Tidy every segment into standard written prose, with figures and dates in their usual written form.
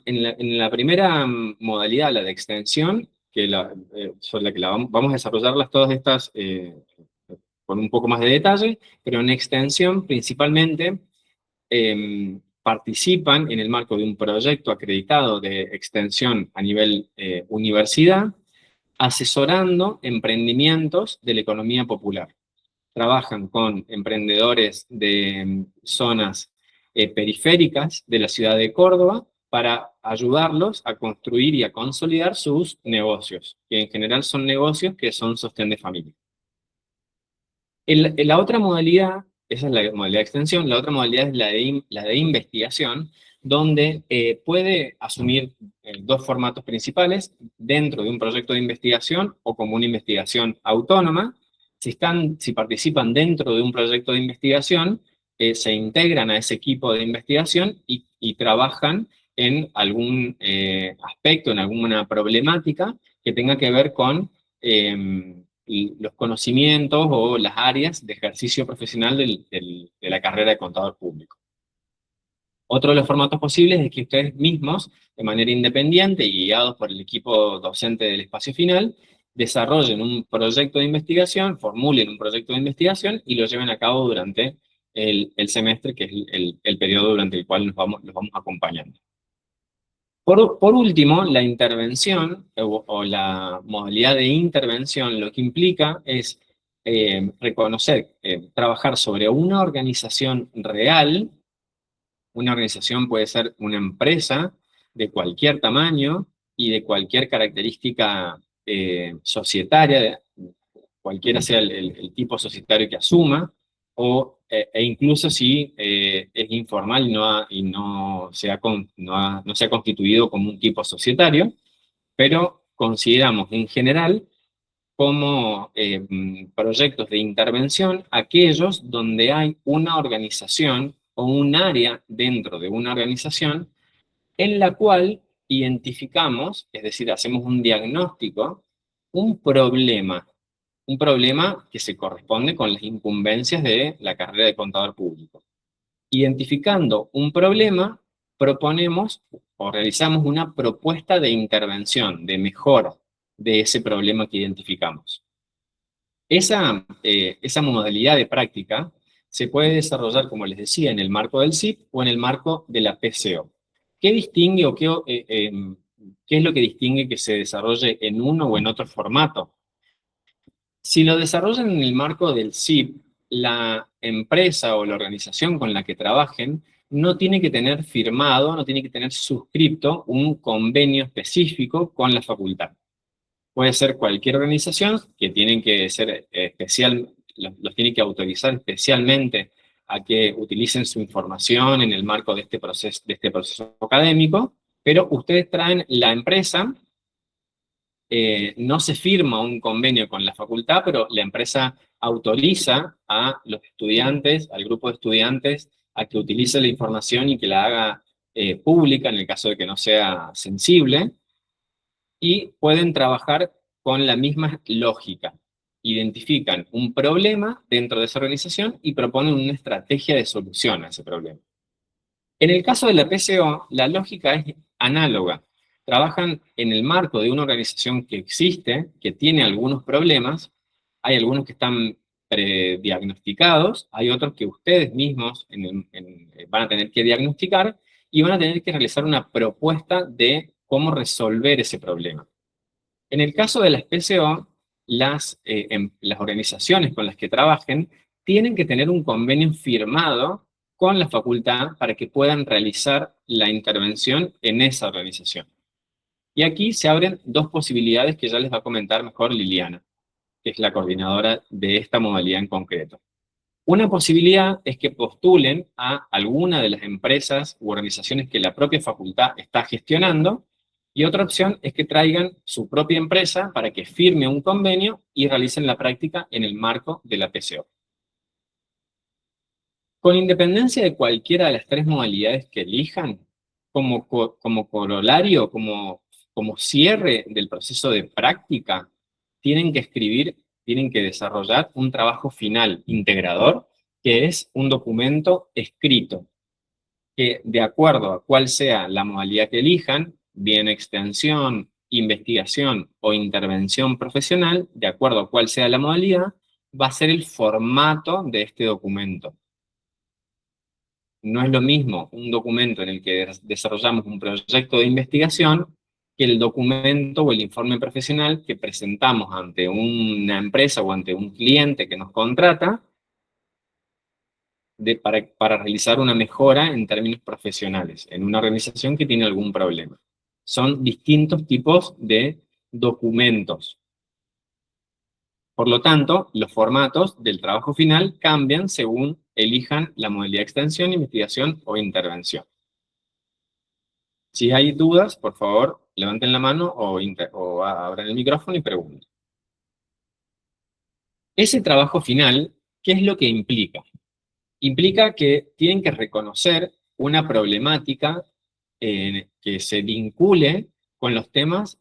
en la primera modalidad, la de extensión, sobre la que vamos a desarrollarlas todas estas con un poco más de detalle, pero en extensión principalmente participan en el marco de un proyecto acreditado de extensión a nivel universidad, asesorando emprendimientos de la economía popular. Trabajan con emprendedores de zonas periféricas de la ciudad de Córdoba para ayudarlos a construir y a consolidar sus negocios, que en general son negocios que son sostén de familia. La otra modalidad, esa es la modalidad de extensión, la otra modalidad es la de investigación, donde puede asumir dos formatos principales dentro de un proyecto de investigación o como una investigación autónoma. Si participan dentro de un proyecto de investigación, se integran a ese equipo de investigación y trabajan en algún aspecto, en alguna problemática que tenga que ver con los conocimientos o las áreas de ejercicio profesional de la carrera de contador público. Otro de los formatos posibles es que ustedes mismos, de manera independiente y guiados por el equipo docente del espacio final, desarrollen un proyecto de investigación, formulen un proyecto de investigación y lo lleven a cabo durante el semestre, que es el periodo durante el cual los vamos acompañando. Por último, la intervención o la modalidad de intervención lo que implica es reconocer, trabajar sobre una organización real. Una organización puede ser una empresa de cualquier tamaño y de cualquier característica societaria, cualquiera sea el tipo societario que asuma, e incluso si es informal y no se ha constituido como un tipo societario, pero consideramos en general como proyectos de intervención aquellos donde hay una organización o un área dentro de una organización en la cual identificamos, es decir, hacemos un diagnóstico, un problema que se corresponde con las incumbencias de la carrera de contador público. Identificando un problema, proponemos o realizamos una propuesta de intervención, de mejora de ese problema que identificamos. Esa modalidad de práctica se puede desarrollar, como les decía, en el marco del CIP o en el marco de la PCO. ¿Qué distingue o qué es lo que distingue que se desarrolle en uno o en otro formato? Si lo desarrollan en el marco del CIP, la empresa o la organización con la que trabajen no tiene que tener firmado, no tiene que tener suscripto un convenio específico con la facultad. Puede ser cualquier organización que tienen que ser los tiene que autorizar especialmente a que utilicen su información en el marco de este proceso académico, pero ustedes traen la empresa. No se firma un convenio con la facultad, pero la empresa autoriza a los estudiantes, al grupo de estudiantes, a que utilice la información y que la haga pública en el caso de que no sea sensible, y pueden trabajar con la misma lógica. Identifican un problema dentro de esa organización y proponen una estrategia de solución a ese problema. En el caso de la PCO, la lógica es análoga. Trabajan en el marco de una organización que existe, que tiene algunos problemas. Hay algunos que están prediagnosticados, hay otros que ustedes mismos van a tener que diagnosticar y van a tener que realizar una propuesta de cómo resolver ese problema. En el caso de las PCO, las organizaciones con las que trabajen tienen que tener un convenio firmado con la facultad para que puedan realizar la intervención en esa organización. Y aquí se abren dos posibilidades que ya les va a comentar mejor Liliana, que es la coordinadora de esta modalidad en concreto. Una posibilidad es que postulen a alguna de las empresas u organizaciones que la propia facultad está gestionando, y otra opción es que traigan su propia empresa para que firme un convenio y realicen la práctica en el marco de la PCO. Con independencia de cualquiera de las tres modalidades que elijan, como corolario, como cierre del proceso de práctica, tienen que desarrollar un trabajo final integrador, que es un documento escrito. que de acuerdo a cuál sea la modalidad que elijan, bien extensión, investigación o intervención profesional, de acuerdo a cuál sea la modalidad, va a ser el formato de este documento. No es lo mismo un documento en el que desarrollamos un proyecto de investigación que el documento o el informe profesional que presentamos ante una empresa o ante un cliente que nos contrata para realizar una mejora en términos profesionales, en una organización que tiene algún problema. Son distintos tipos de documentos. Por lo tanto, los formatos del trabajo final cambian según elijan la modalidad de extensión, investigación o intervención. Si hay dudas, por favor, levanten la mano o abran el micrófono y pregunten. Ese trabajo final, ¿qué es lo que implica? Implica que tienen que reconocer una problemática que se vincule con los temas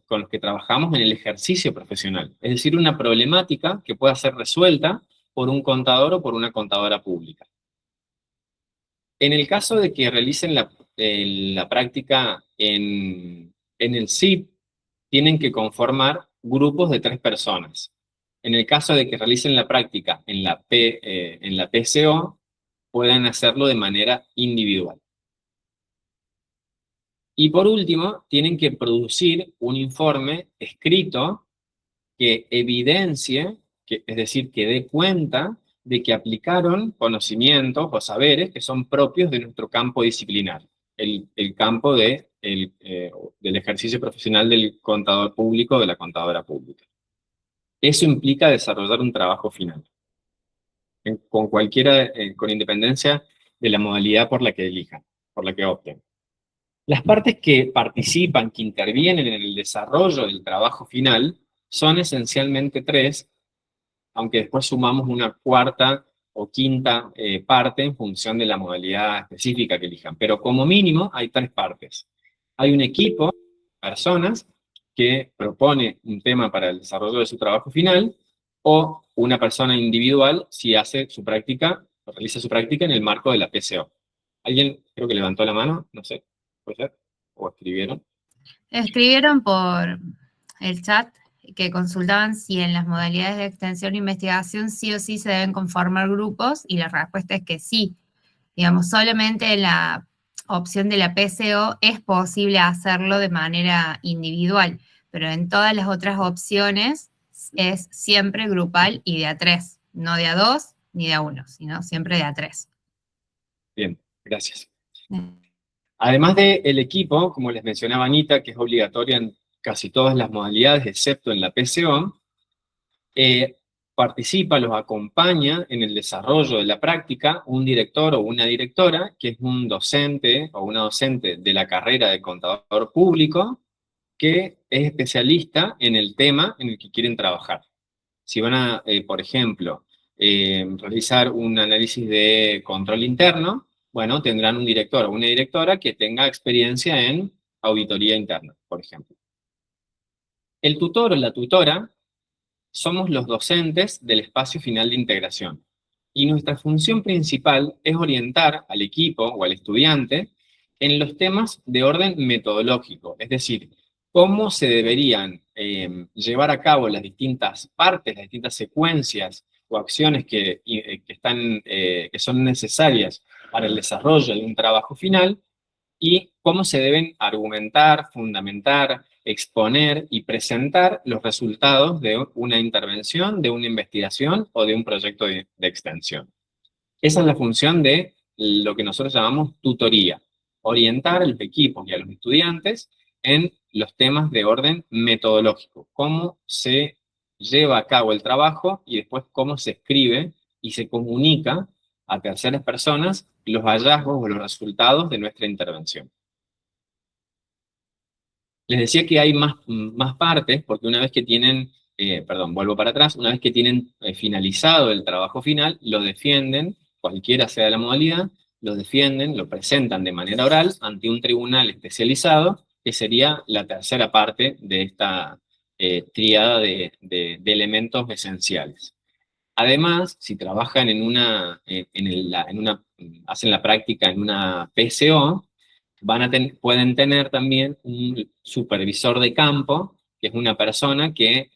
con los que trabajamos en el ejercicio profesional. Es decir, una problemática que pueda ser resuelta por un contador o por una contadora pública. En el caso de que realicen la práctica en el SIP, tienen que conformar grupos de 3 personas. En el caso de que realicen la práctica en la PCO, pueden hacerlo de manera individual. Y por último, tienen que producir un informe escrito que evidencie, es decir, que dé cuenta de que aplicaron conocimientos o saberes que son propios de nuestro campo disciplinar, el campo del ejercicio profesional del contador público o de la contadora pública. Eso implica desarrollar un trabajo final, con independencia de la modalidad por la que elijan, por la que opten. Las partes que participan, que intervienen en el desarrollo del trabajo final, son esencialmente 3, aunque después sumamos una cuarta o quinta parte en función de la modalidad específica que elijan. Pero como mínimo hay 3 partes. Hay un equipo de personas que propone un tema para el desarrollo de su trabajo final, o una persona individual si hace su práctica, o realiza su práctica en el marco de la PCO. ¿Alguien creo que levantó la mano? No sé, ¿puede ser? ¿O escribieron? Escribieron por el chat que consultaban si en las modalidades de extensión e investigación sí o sí se deben conformar grupos, y la respuesta es que sí. Digamos, solamente en la opción de la PCO es posible hacerlo de manera individual, pero en todas las otras opciones es siempre grupal y de a 3, no de a 2 ni de a 1, sino siempre de a 3. Bien, gracias. Además del equipo, como les mencionaba Anita, que es obligatoria en casi todas las modalidades, excepto en la PCO, participa, los acompaña en el desarrollo de la práctica un director o una directora, que es un docente o una docente de la carrera de contador público, que es especialista en el tema en el que quieren trabajar. Si van a, por ejemplo, realizar un análisis de control interno, bueno, tendrán un director o una directora que tenga experiencia en auditoría interna, por ejemplo. El tutor o la tutora somos los docentes del espacio final de integración. Y nuestra función principal es orientar al equipo o al estudiante en los temas de orden metodológico, es decir, cómo se deberían llevar a cabo las distintas partes, las distintas secuencias o acciones que son necesarias para el desarrollo de un trabajo final, y cómo se deben argumentar, fundamentar, exponer y presentar los resultados de una intervención, de una investigación o de un proyecto de extensión. Esa es la función de lo que nosotros llamamos tutoría, orientar a los equipos y a los estudiantes en los temas de orden metodológico, cómo se lleva a cabo el trabajo y después cómo se escribe y se comunica a terceras personas los hallazgos o los resultados de nuestra intervención. Les decía que hay más partes, porque una vez que tienen, vuelvo para atrás, una vez que tienen finalizado el trabajo final, lo defienden, cualquiera sea la modalidad, lo defienden, lo presentan de manera oral ante un tribunal especializado, que sería la tercera parte de esta tríada de elementos esenciales. Además, si trabajan hacen la práctica en una PCO, pueden tener también un supervisor de campo, que es una persona que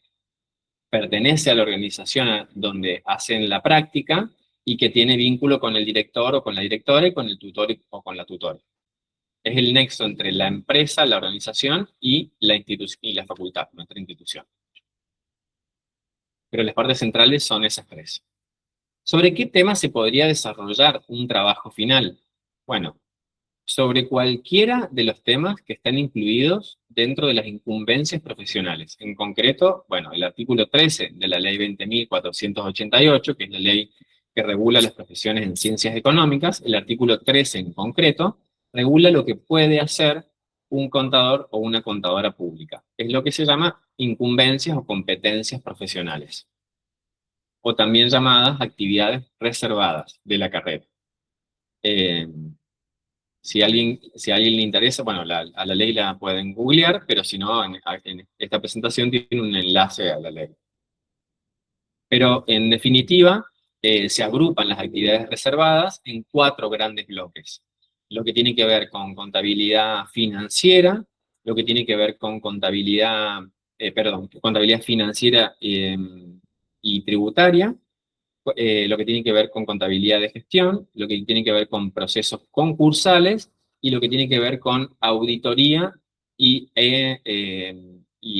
pertenece a la organización donde hacen la práctica y que tiene vínculo con el director o con la directora y con el tutor o con la tutora. Es el nexo entre la empresa, la organización y la facultad, nuestra institución. Pero las partes centrales son esas tres. ¿Sobre qué tema se podría desarrollar un trabajo final? Bueno, sobre cualquiera de los temas que están incluidos dentro de las incumbencias profesionales. En concreto, bueno, el artículo 13 de la ley 20.488, que es la ley que regula las profesiones en ciencias económicas, el artículo 13 en concreto, regula lo que puede hacer un contador o una contadora pública. Es lo que se llama incumbencias o competencias profesionales, o también llamadas actividades reservadas de la carrera. Si a alguien le interesa, bueno, a la ley la pueden googlear, pero si no, en esta presentación tiene un enlace a la ley. Pero en definitiva, se agrupan las actividades reservadas en 4 grandes bloques. Lo que tiene que ver con contabilidad financiera, lo que tiene que ver con contabilidad financiera y tributaria, lo que tiene que ver con contabilidad de gestión, lo que tiene que ver con procesos concursales y lo que tiene que ver con auditoría y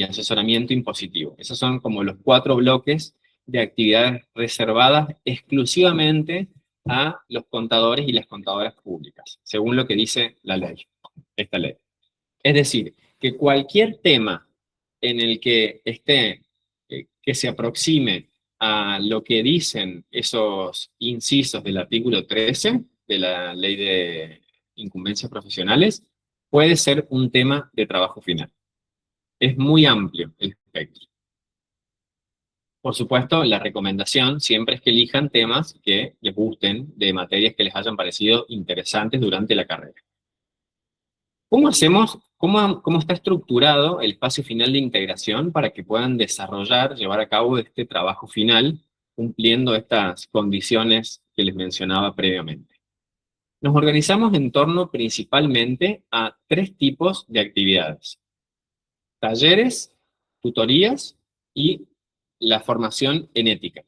asesoramiento impositivo. Esos son como los 4 bloques de actividades reservadas exclusivamente a los contadores y las contadoras públicas, según lo que dice la ley, esta ley. Es decir, que cualquier tema en el que esté, que se aproxime a lo que dicen esos incisos del artículo 13 de la Ley de Incumbencias Profesionales, puede ser un tema de trabajo final. Es muy amplio el espectro. Por supuesto, la recomendación siempre es que elijan temas que les gusten, de materias que les hayan parecido interesantes durante la carrera. ¿Cómo está estructurado el espacio final de integración para que puedan llevar a cabo este trabajo final cumpliendo estas condiciones que les mencionaba previamente? Nos organizamos en torno principalmente a 3 tipos de actividades: talleres, tutorías y la formación en ética.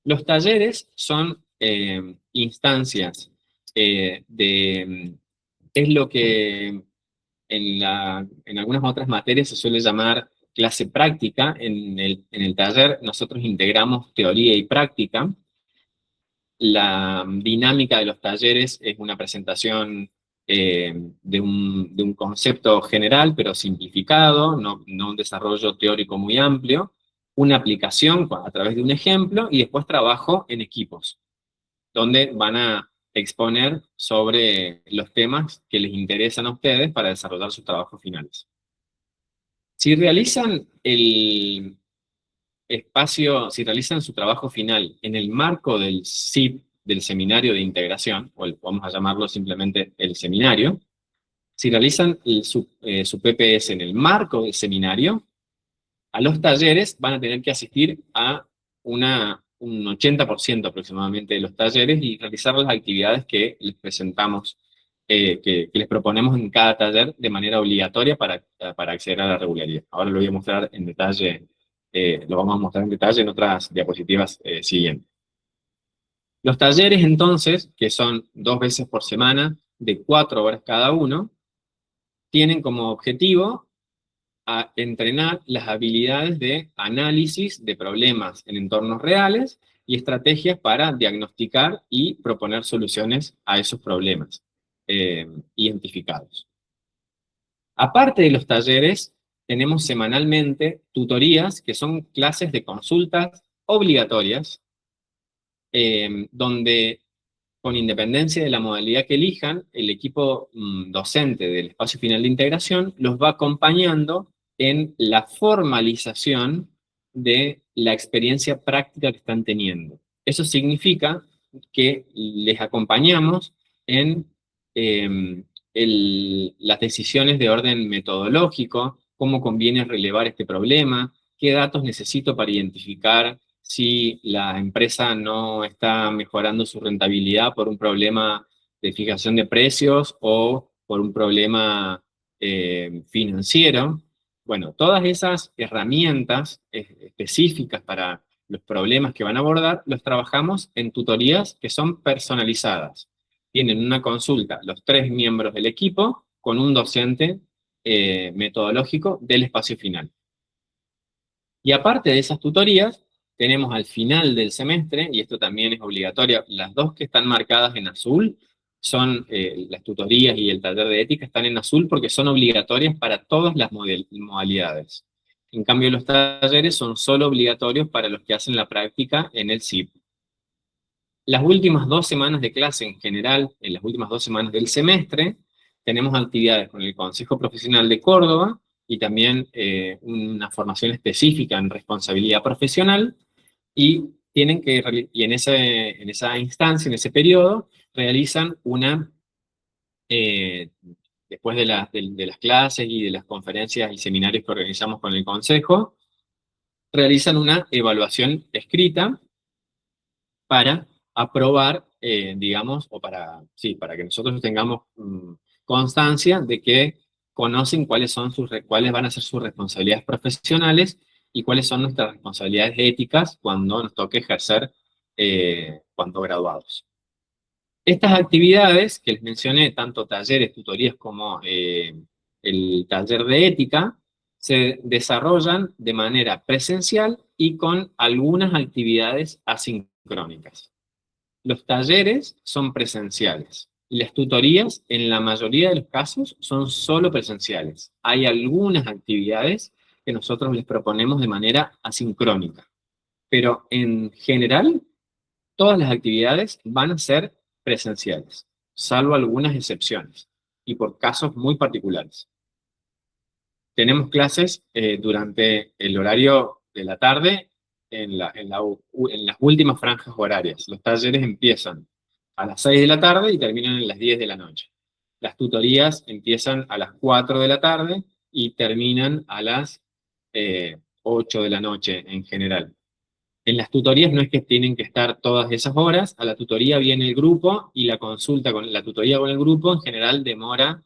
Los talleres son instancias es lo que en algunas otras materias se suele llamar clase práctica. En el taller nosotros integramos teoría y práctica. La dinámica de los talleres es una presentación de un concepto general, pero simplificado, no un desarrollo teórico muy amplio, una aplicación a través de un ejemplo, y después trabajo en equipos, donde van a exponer sobre los temas que les interesan a ustedes para desarrollar sus trabajos finales. Si realizan si realizan su trabajo final en el marco del SIP, del seminario de integración, o vamos a llamarlo simplemente el seminario, si realizan su PPS en el marco del seminario, a los talleres van a tener que asistir a un 80% aproximadamente de los talleres y realizar las actividades que les presentamos, que les proponemos en cada taller de manera obligatoria para acceder a la regularidad. Ahora lo voy a mostrar en detalle, lo vamos a mostrar en detalle en otras diapositivas siguientes. Los talleres, entonces, que son 2 veces por semana, de 4 horas cada uno, tienen como objetivo a entrenar las habilidades de análisis de problemas en entornos reales y estrategias para diagnosticar y proponer soluciones a esos problemas identificados. Aparte de los talleres, tenemos semanalmente tutorías, que son clases de consultas obligatorias, donde, con independencia de la modalidad que elijan, el equipo docente del espacio final de integración los va acompañando en la formalización de la experiencia práctica que están teniendo. Eso significa que les acompañamos en las decisiones de orden metodológico, cómo conviene relevar este problema, qué datos necesito para identificar si la empresa no está mejorando su rentabilidad por un problema de fijación de precios o por un problema financiero. Bueno, todas esas herramientas específicas para los problemas que van a abordar, los trabajamos en tutorías que son personalizadas. Tienen una consulta los 3 miembros del equipo con un docente metodológico del espacio final. Y aparte de esas tutorías, tenemos al final del semestre, y esto también es obligatorio, las dos que están marcadas en azul son las tutorías y el taller de ética están en azul porque son obligatorias para todas las modalidades. En cambio, los talleres son solo obligatorios para los que hacen la práctica en el SIP. Las últimas 2 semanas de clase en general, en las últimas 2 semanas del semestre, tenemos actividades con el Consejo Profesional de Córdoba y también una formación específica en responsabilidad profesional y en esa instancia, en ese periodo, realizan eh, después de las clases y de las conferencias y seminarios que organizamos con el Consejo, realizan una evaluación escrita para aprobar, digamos, o para que nosotros tengamos constancia de que conocen cuáles van a ser sus responsabilidades profesionales y cuáles son nuestras responsabilidades éticas cuando nos toque ejercer cuando graduados. Estas actividades que les mencioné, tanto talleres, tutorías como el taller de ética, se desarrollan de manera presencial y con algunas actividades asincrónicas. Los talleres son presenciales y las tutorías, en la mayoría de los casos, son solo presenciales. Hay algunas actividades que nosotros les proponemos de manera asincrónica, pero en general, todas las actividades van a ser presenciales, salvo algunas excepciones y por casos muy particulares. Tenemos clases durante el horario de la tarde en las últimas franjas horarias. Los talleres empiezan a las 6 de la tarde y terminan a las 10 de la noche. Las tutorías empiezan a las 4 de la tarde y terminan a las 8 de la noche en general. En las tutorías no es que tienen que estar todas esas horas, a la tutoría viene el grupo y la consulta con la tutoría con el grupo en general demora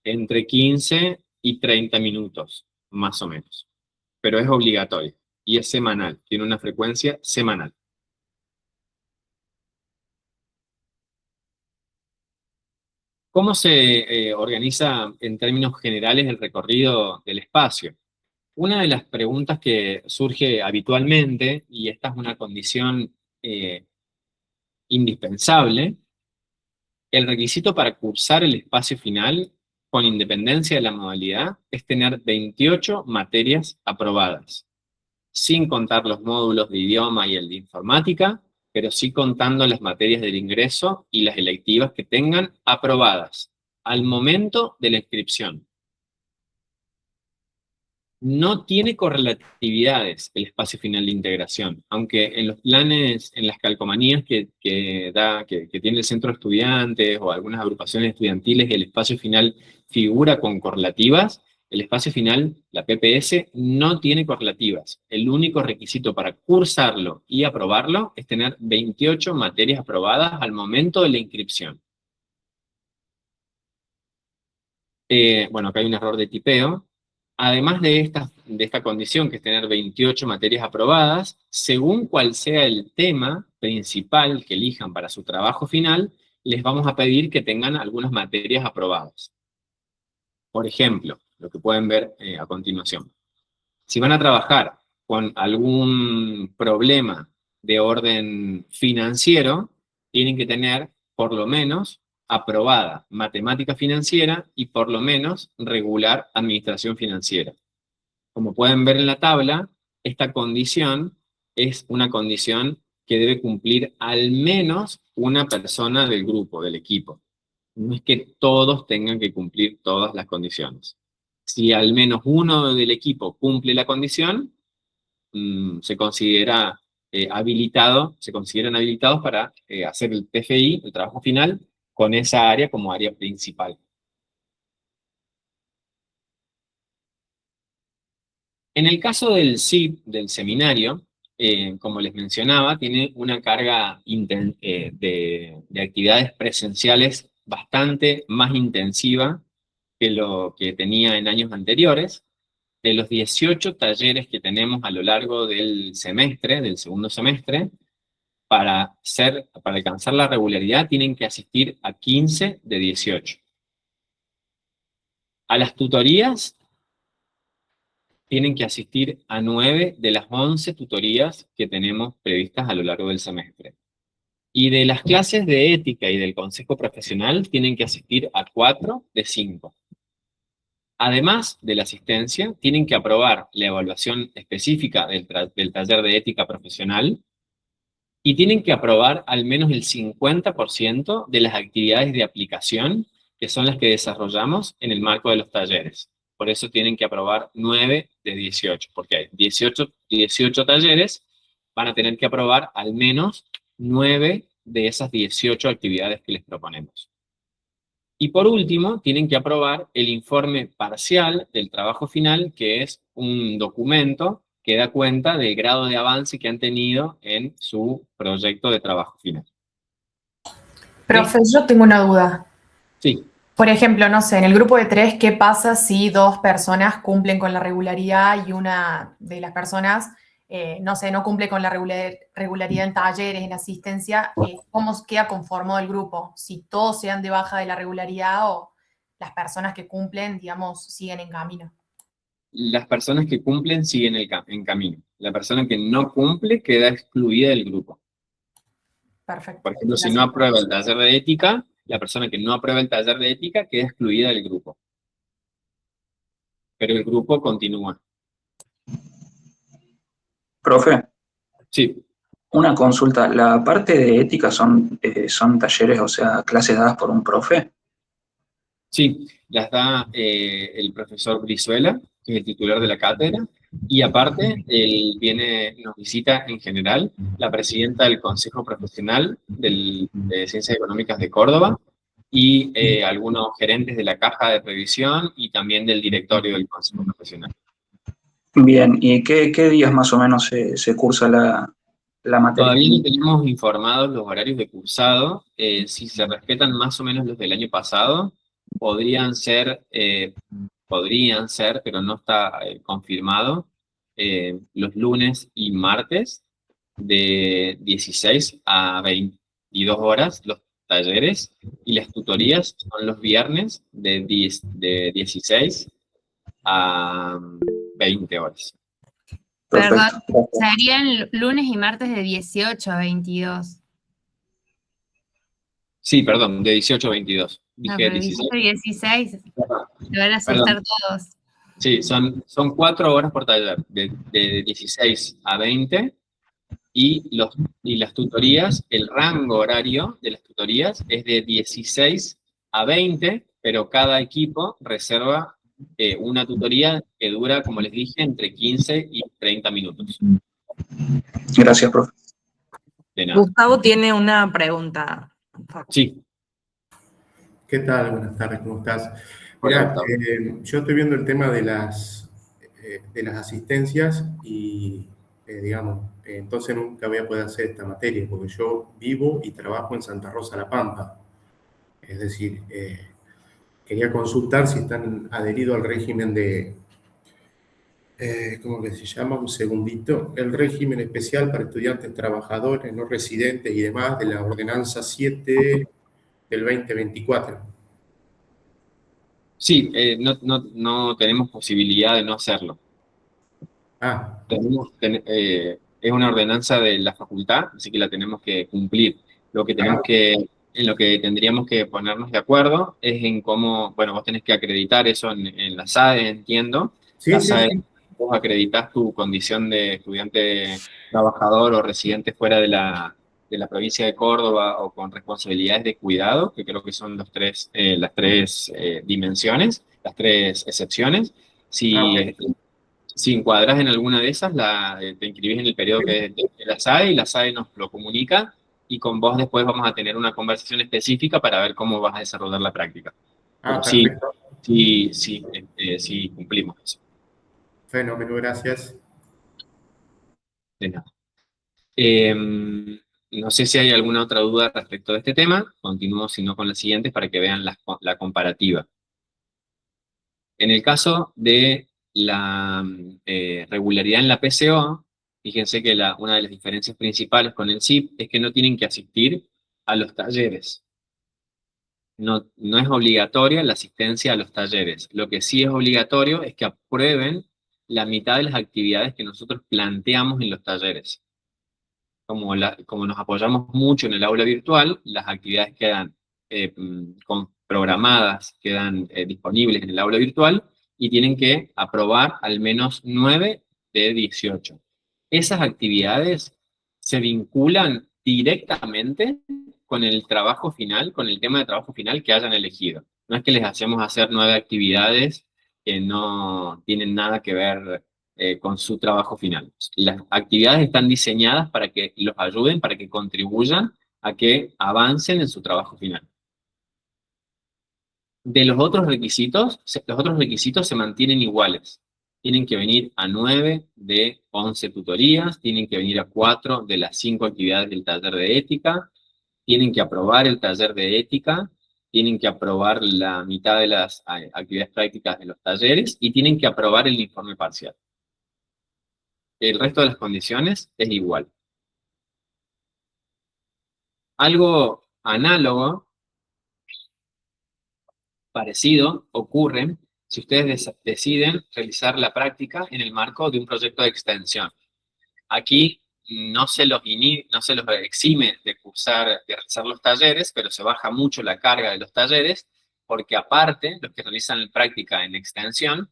entre 15 y 30 minutos, más o menos. Pero es obligatorio y es semanal, tiene una frecuencia semanal. ¿Cómo se organiza en términos generales el recorrido del espacio? Una de las preguntas que surge habitualmente, y esta es una condición indispensable, el requisito para cursar el espacio final, con independencia de la modalidad, es tener 28 materias aprobadas, sin contar los módulos de idioma y el de informática, pero sí contando las materias del ingreso y las electivas que tengan aprobadas al momento de la inscripción. No tiene correlatividades el espacio final de integración, aunque en los planes, en las calcomanías que tiene el centro de estudiantes o algunas agrupaciones estudiantiles, el espacio final figura con correlativas, el espacio final, la PPS, no tiene correlativas. El único requisito para cursarlo y aprobarlo es tener 28 materias aprobadas al momento de la inscripción. Bueno, acá hay un error de tipeo. Además de esta condición, que es tener 28 materias aprobadas, según cuál sea el tema principal que elijan para su trabajo final, les vamos a pedir que tengan algunas materias aprobadas. Por ejemplo, lo que pueden ver a continuación. Si van a trabajar con algún problema de orden financiero, tienen que tener por lo menos aprobada matemática financiera y por lo menos regular administración financiera. Como pueden ver en la tabla, esta condición es una condición que debe cumplir al menos una persona del grupo, del equipo. No es que todos tengan que cumplir todas las condiciones. Si al menos uno del equipo cumple la condición, se consideran habilitados para hacer el TFI, el trabajo final, con esa área como área principal. En el caso del SIP, del seminario, como les mencionaba, tiene una carga de actividades presenciales bastante más intensiva que lo que tenía en años anteriores. De los 18 talleres que tenemos a lo largo del semestre, del segundo semestre, para alcanzar la regularidad tienen que asistir a 15 de 18. A las tutorías tienen que asistir a 9 de las 11 tutorías que tenemos previstas a lo largo del semestre. Y de las clases de ética y del consejo profesional tienen que asistir a 4 de 5. Además de la asistencia, tienen que aprobar la evaluación específica del taller de ética profesional y tienen que aprobar al menos el 50% de las actividades de aplicación que son las que desarrollamos en el marco de los talleres. Por eso tienen que aprobar 9 de 18, porque hay 18 talleres, van a tener que aprobar al menos 9 de esas 18 actividades que les proponemos. Y por último, tienen que aprobar el informe parcial del trabajo final, que es un documento que da cuenta del grado de avance que han tenido en su proyecto de trabajo final. Profe, yo tengo una duda. Sí. Por ejemplo, no sé, en el grupo de 3, ¿qué pasa si 2 personas cumplen con la regularidad y una de las personas, no sé, no cumple con la regularidad en talleres, en asistencia? ¿Cómo queda conformado el grupo? Si todos se dan de baja de la regularidad o las personas que cumplen, digamos, siguen en camino. Las personas que cumplen siguen en camino. La persona que no cumple queda excluida del grupo. Perfecto. Por ejemplo, si no aprueba el taller de ética, la persona que no aprueba el taller de ética queda excluida del grupo. Pero el grupo continúa. Profe, Sí. una consulta. ¿La parte de ética son talleres, o sea, clases dadas por un profe? Sí, las da el profesor Brizuela, que es el titular de la cátedra, y aparte nos visita en general la presidenta del Consejo Profesional de Ciencias Económicas de Córdoba y algunos gerentes de la Caja de Previsión y también del directorio del Consejo Profesional. Bien, ¿y qué días más o menos se cursa la materia? Todavía no tenemos informados los horarios de cursado. Si se respetan más o menos los del año pasado, podrían ser, pero no está confirmado, los lunes y martes de 16 a 22 horas los talleres, y las tutorías son los viernes de 16 a 20 horas. Perdón, Perfecto. serían lunes y martes de 18 a 22. Sí, perdón, de 18 a 22. No, Dije pero 16. 16, se van a asustar todos. Sí, son 4 horas por taller, de 16 a 20, y las tutorías, el rango horario de las tutorías es de 16 a 20, pero cada equipo reserva una tutoría que dura, como les dije, entre 15 y 30 minutos. Gracias, profe. De nada. Gustavo tiene una pregunta. Sí. ¿Qué tal? Buenas tardes, ¿cómo estás? Hola, Mirá, yo estoy viendo el tema de las asistencias y, digamos, entonces nunca voy a poder hacer esta materia porque yo vivo y trabajo en Santa Rosa, La Pampa. Es decir, quería consultar si están adheridos al régimen de, ¿cómo que se llama? Un segundito. El régimen especial para estudiantes trabajadores, no residentes y demás de la Ordenanza 7 del 2024. Sí, no tenemos posibilidad de no hacerlo. Es una ordenanza de la facultad, así que la tenemos que cumplir. En lo que tendríamos que ponernos de acuerdo es en cómo, bueno, vos tenés que acreditar eso en la SAE, entiendo. Sí, La sí, SAE, sí. vos acreditás tu condición de estudiante trabajador o residente fuera de la provincia de Córdoba o con responsabilidades de cuidado, que creo que son las tres dimensiones, las tres excepciones. Si encuadras en alguna de esas, te inscribís en el periodo que es de la SAE, y la SAE nos lo comunica, y con vos después vamos a tener una conversación específica para ver cómo vas a desarrollar la práctica. Pero Perfecto. sí cumplimos eso. Fenómeno, gracias. De nada. No sé si hay alguna otra duda respecto de este tema. Continúo, si no, con las siguientes para que vean la comparativa. En el caso de la regularidad en la PCO, fíjense que una de las diferencias principales con el SIP es que no tienen que asistir a los talleres. No es obligatoria la asistencia a los talleres. Lo que sí es obligatorio es que aprueben la mitad de las actividades que nosotros planteamos en los talleres. Como nos apoyamos mucho en el aula virtual, las actividades quedan programadas, quedan disponibles en el aula virtual y tienen que aprobar al menos 9 de 18. Esas actividades se vinculan directamente con el trabajo final, con el tema de trabajo final que hayan elegido. No es que les hacemos hacer 9 actividades que no tienen nada que ver con su trabajo final. Las actividades están diseñadas para que los ayuden, para que contribuyan a que avancen en su trabajo final. De los otros requisitos se mantienen iguales. Tienen que venir a 9 de 11 tutorías, tienen que venir a 4 de las 5 actividades del taller de ética, tienen que aprobar el taller de ética, tienen que aprobar la mitad de las actividades prácticas de los talleres y tienen que aprobar el informe parcial. El resto de las condiciones es igual. Algo análogo, parecido, ocurre si ustedes deciden realizar la práctica en el marco de un proyecto de extensión. Aquí no se los exime de realizar los talleres, pero se baja mucho la carga de los talleres, porque aparte, los que realizan la práctica en extensión,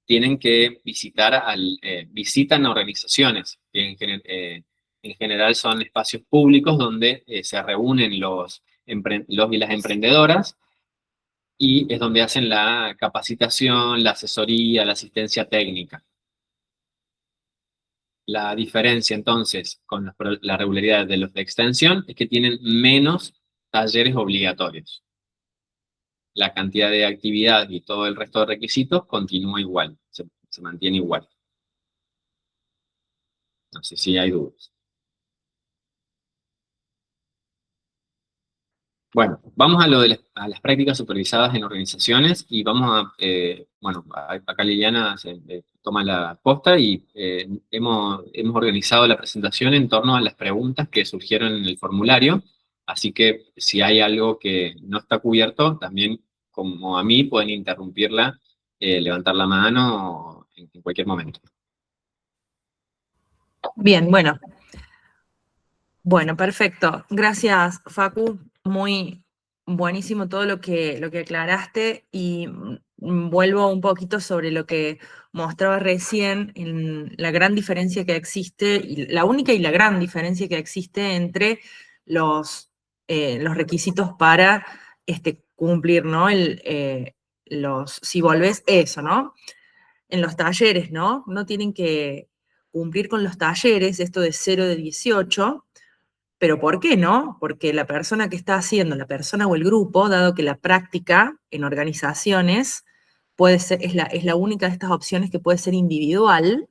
tienen que visitan organizaciones, que en general son espacios públicos donde se reúnen los y las emprendedoras, y es donde hacen la capacitación, la asesoría, la asistencia técnica. La diferencia, entonces, con la regularidad de los de extensión es que tienen menos talleres obligatorios. La cantidad de actividad y todo el resto de requisitos continúa igual, se mantiene igual. No sé si hay dudas. Bueno, vamos a lo de las prácticas supervisadas en organizaciones y vamos acá Liliana toma la posta y hemos organizado la presentación en torno a las preguntas que surgieron en el formulario, así que si hay algo que no está cubierto, también como a mí pueden interrumpirla, levantar la mano en cualquier momento. Bien, bueno. Bueno, perfecto. Gracias, Facu. Muy buenísimo todo lo que aclaraste y vuelvo un poquito sobre lo que mostraba recién, en la gran diferencia que existe, y la única y la gran diferencia que existe entre los requisitos para cumplir, ¿no? Si volvés eso, ¿no? En los talleres, ¿no? No tienen que cumplir con los talleres, esto de 0 de 18, pero ¿por qué no? Porque la persona que está haciendo, la persona o el grupo, dado que la práctica en organizaciones puede ser, es la única de estas opciones que puede ser individual,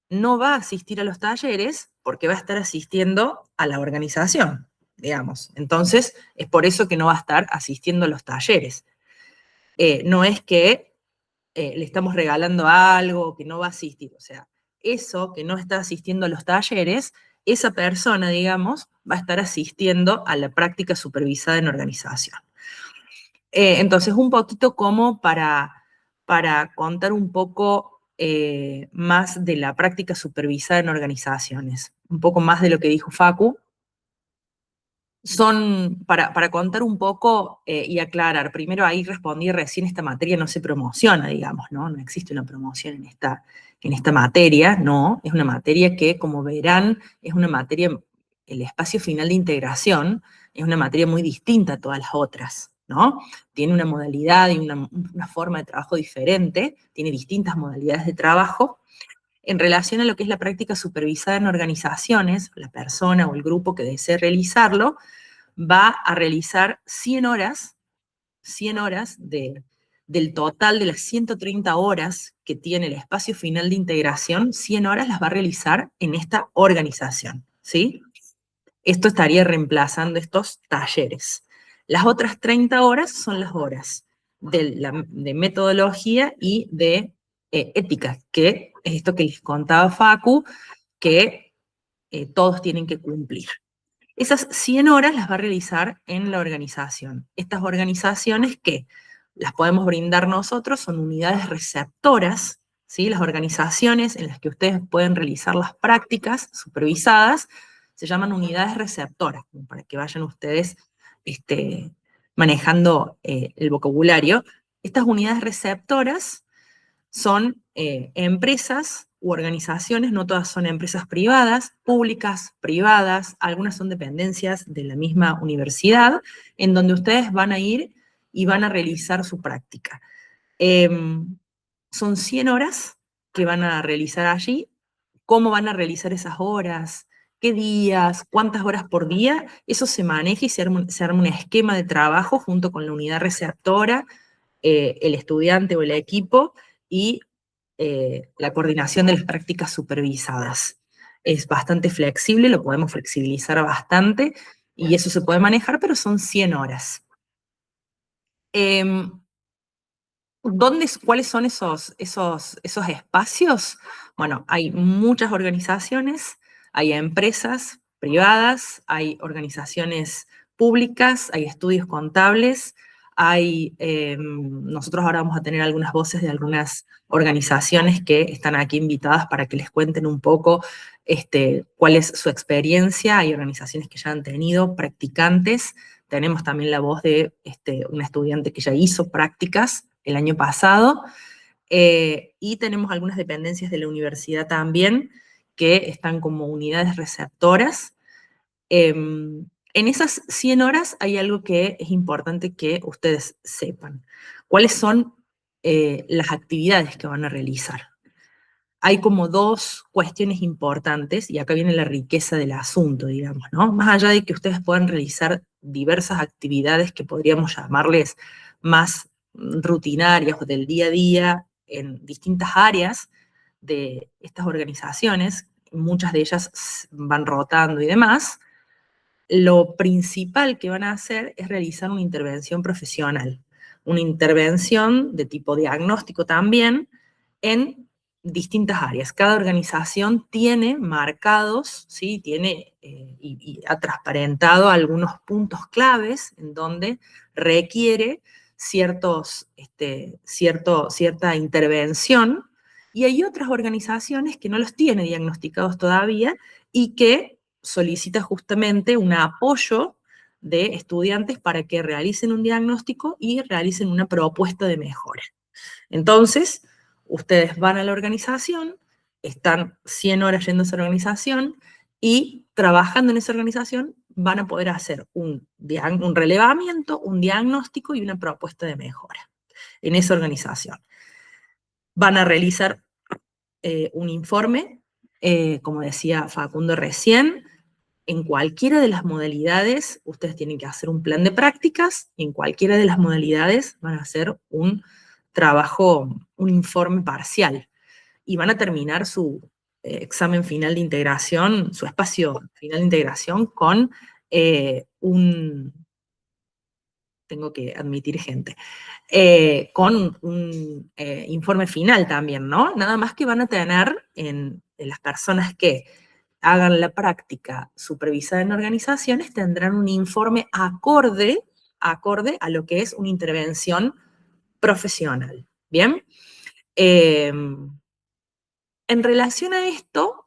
no va a asistir a los talleres porque va a estar asistiendo a la organización, digamos. Entonces, es por eso que no va a estar asistiendo a los talleres. No es que le estamos regalando algo, que no va a asistir. O sea, eso que no está asistiendo a los talleres, esa persona, digamos, va a estar asistiendo a la práctica supervisada en organización. Entonces, un poquito como para contar un poco más de la práctica supervisada en organizaciones, un poco más de lo que dijo Facu. Son, para contar un poco y aclarar, primero ahí respondí recién, esta materia no se promociona, digamos, ¿no? No existe una promoción en esta materia, no, es una materia que, como verán, es una materia, el espacio final de integración, es una materia muy distinta a todas las otras, ¿no? Tiene una modalidad y una forma de trabajo diferente, tiene distintas modalidades de trabajo. En relación a lo que es la práctica supervisada en organizaciones, la persona o el grupo que desee realizarlo va a realizar 100 horas del total de las 130 horas que tiene el espacio final de integración, 100 horas las va a realizar en esta organización, ¿sí? Esto estaría reemplazando estos talleres. Las otras 30 horas son las horas de metodología y de ética, que es esto que les contaba Facu, que todos tienen que cumplir. Esas 100 horas las va a realizar en la organización. Estas organizaciones que las podemos brindar nosotros son unidades receptoras, ¿sí? Las organizaciones en las que ustedes pueden realizar las prácticas supervisadas se llaman unidades receptoras, para que vayan ustedes manejando el vocabulario. Estas unidades receptoras son empresas u organizaciones, no todas son empresas privadas, públicas, privadas, algunas son dependencias de la misma universidad, en donde ustedes van a ir y van a realizar su práctica. Son 100 horas que van a realizar allí. ¿Cómo van a realizar esas horas? ¿Qué días? ¿Cuántas horas por día? Eso se maneja y se arma un esquema de trabajo junto con la unidad receptora, el estudiante o el equipo, y la coordinación de las prácticas supervisadas. Es bastante flexible, lo podemos flexibilizar bastante, y eso se puede manejar, pero son 100 horas. ¿Cuáles son esos espacios? Bueno, hay muchas organizaciones, hay empresas privadas, hay organizaciones públicas, hay estudios contables, nosotros ahora vamos a tener algunas voces de algunas organizaciones que están aquí invitadas para que les cuenten un poco cuál es su experiencia. Hay organizaciones que ya han tenido practicantes. Tenemos también la voz de una estudiante que ya hizo prácticas el año pasado, y tenemos algunas dependencias de la universidad también que están como unidades receptoras. En esas 100 horas hay algo que es importante que ustedes sepan. ¿Cuáles son las actividades que van a realizar? Hay como dos cuestiones importantes, y acá viene la riqueza del asunto, digamos, ¿no? Más allá de que ustedes puedan realizar diversas actividades que podríamos llamarles más rutinarias o del día a día en distintas áreas de estas organizaciones, muchas de ellas van rotando y demás, lo principal que van a hacer es realizar una intervención profesional, una intervención de tipo diagnóstico también en distintas áreas. Cada organización tiene marcados, ¿sí? Tiene y ha transparentado algunos puntos claves en donde requiere cierta intervención, y hay otras organizaciones que no los tiene diagnosticados todavía y que solicita justamente un apoyo de estudiantes para que realicen un diagnóstico y realicen una propuesta de mejora. Entonces, ustedes van a la organización, están 100 horas yendo a esa organización, y trabajando en esa organización van a poder hacer un relevamiento, un diagnóstico y una propuesta de mejora en esa organización. Van a realizar un informe, como decía Facundo recién. En cualquiera de las modalidades, ustedes tienen que hacer un plan de prácticas, y en cualquiera de las modalidades van a hacer un trabajo, un informe parcial, y van a terminar su examen final de integración, su espacio final de integración, con tengo que admitir gente, con un informe final también, ¿no? Nada más que van a tener en las personas que hagan la práctica supervisada en organizaciones, tendrán un informe acorde a lo que es una intervención profesional. ¿Bien? En relación a esto,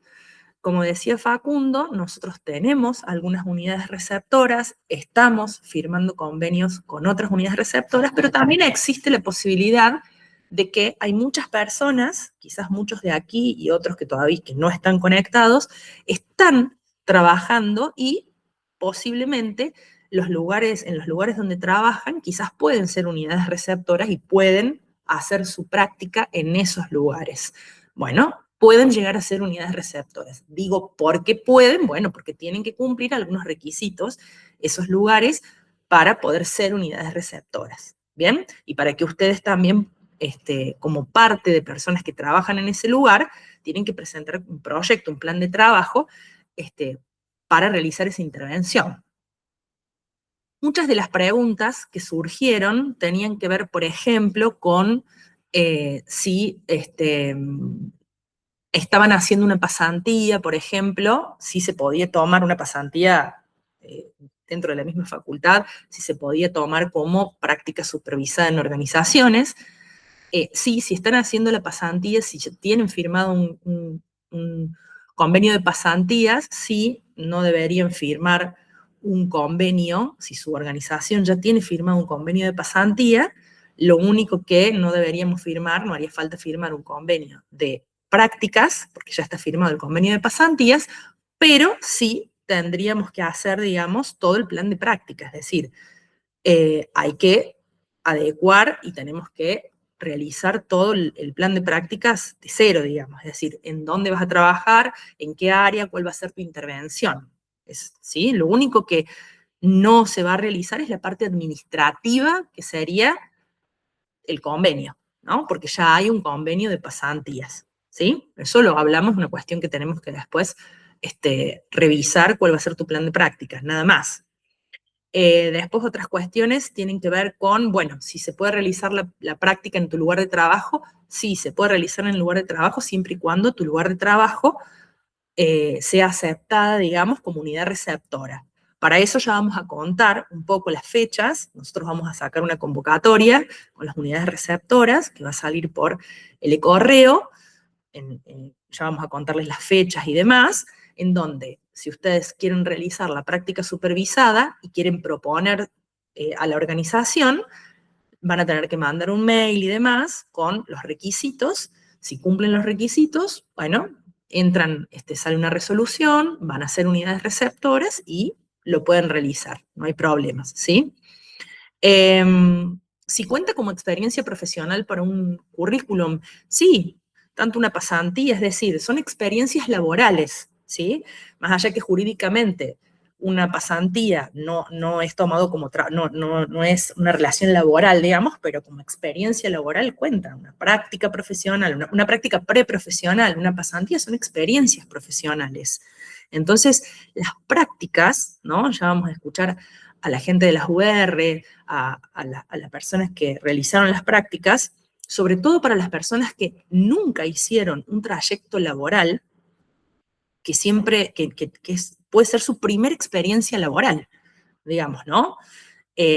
como decía Facundo, nosotros tenemos algunas unidades receptoras, estamos firmando convenios con otras unidades receptoras, pero también existe la posibilidad de que hay muchas personas, quizás muchos de aquí y otros que todavía que no están conectados, están trabajando, y posiblemente en los lugares donde trabajan quizás pueden ser unidades receptoras y pueden hacer su práctica en esos lugares. Bueno, pueden llegar a ser unidades receptoras. Digo, ¿por qué pueden? Bueno, porque tienen que cumplir algunos requisitos esos lugares para poder ser unidades receptoras. ¿bien? Y para que ustedes también, como parte de personas que trabajan en ese lugar, tienen que presentar un proyecto, un plan de trabajo, para realizar esa intervención. Muchas de las preguntas que surgieron tenían que ver, por ejemplo, con si estaban haciendo una pasantía, por ejemplo, si se podía tomar una pasantía dentro de la misma facultad, si se podía tomar como práctica supervisada en organizaciones. Sí, si están haciendo la pasantía, si ya tienen firmado un convenio de pasantías, sí, no deberían firmar un convenio, si su organización ya tiene firmado un convenio de pasantía, lo único que no deberíamos firmar, no haría falta firmar un convenio de prácticas, porque ya está firmado el convenio de pasantías, pero sí tendríamos que hacer, digamos, todo el plan de prácticas, es decir, hay que adecuar y tenemos que realizar todo el plan de prácticas de cero, digamos, es decir, en dónde vas a trabajar, en qué área, cuál va a ser tu intervención. ¿Sí? Lo único que no se va a realizar es la parte administrativa, que sería el convenio, ¿no? Porque ya hay un convenio de pasantías, ¿sí? Eso lo hablamos, una cuestión que tenemos que después revisar cuál va a ser tu plan de prácticas, nada más. Después otras cuestiones tienen que ver con, bueno, si se puede realizar la práctica en tu lugar de trabajo, sí, se puede realizar en el lugar de trabajo siempre y cuando tu lugar de trabajo sea aceptada, digamos, como unidad receptora. Para eso ya vamos a contar un poco las fechas. Nosotros vamos a sacar una convocatoria con las unidades receptoras que va a salir por el correo. Ya vamos a contarles las fechas y demás, en donde si ustedes quieren realizar la práctica supervisada y quieren proponer a la organización, van a tener que mandar un mail y demás con los requisitos. Si cumplen los requisitos, bueno, entran, sale una resolución, van a ser unidades receptoras y lo pueden realizar, no hay problemas, ¿sí? Si cuenta como experiencia profesional para un currículum, sí, tanto una pasantía, es decir, son experiencias laborales, ¿sí? Más allá que jurídicamente una pasantía no es tomado como, no es una relación laboral, digamos, pero como experiencia laboral cuenta, una práctica profesional, una práctica preprofesional, una pasantía son experiencias profesionales. Entonces, las prácticas, ¿no? Ya vamos a escuchar a la gente de las UR, a las personas que realizaron las prácticas, sobre todo para las personas que nunca hicieron un trayecto laboral, que siempre, puede ser su primera experiencia laboral, digamos, ¿no?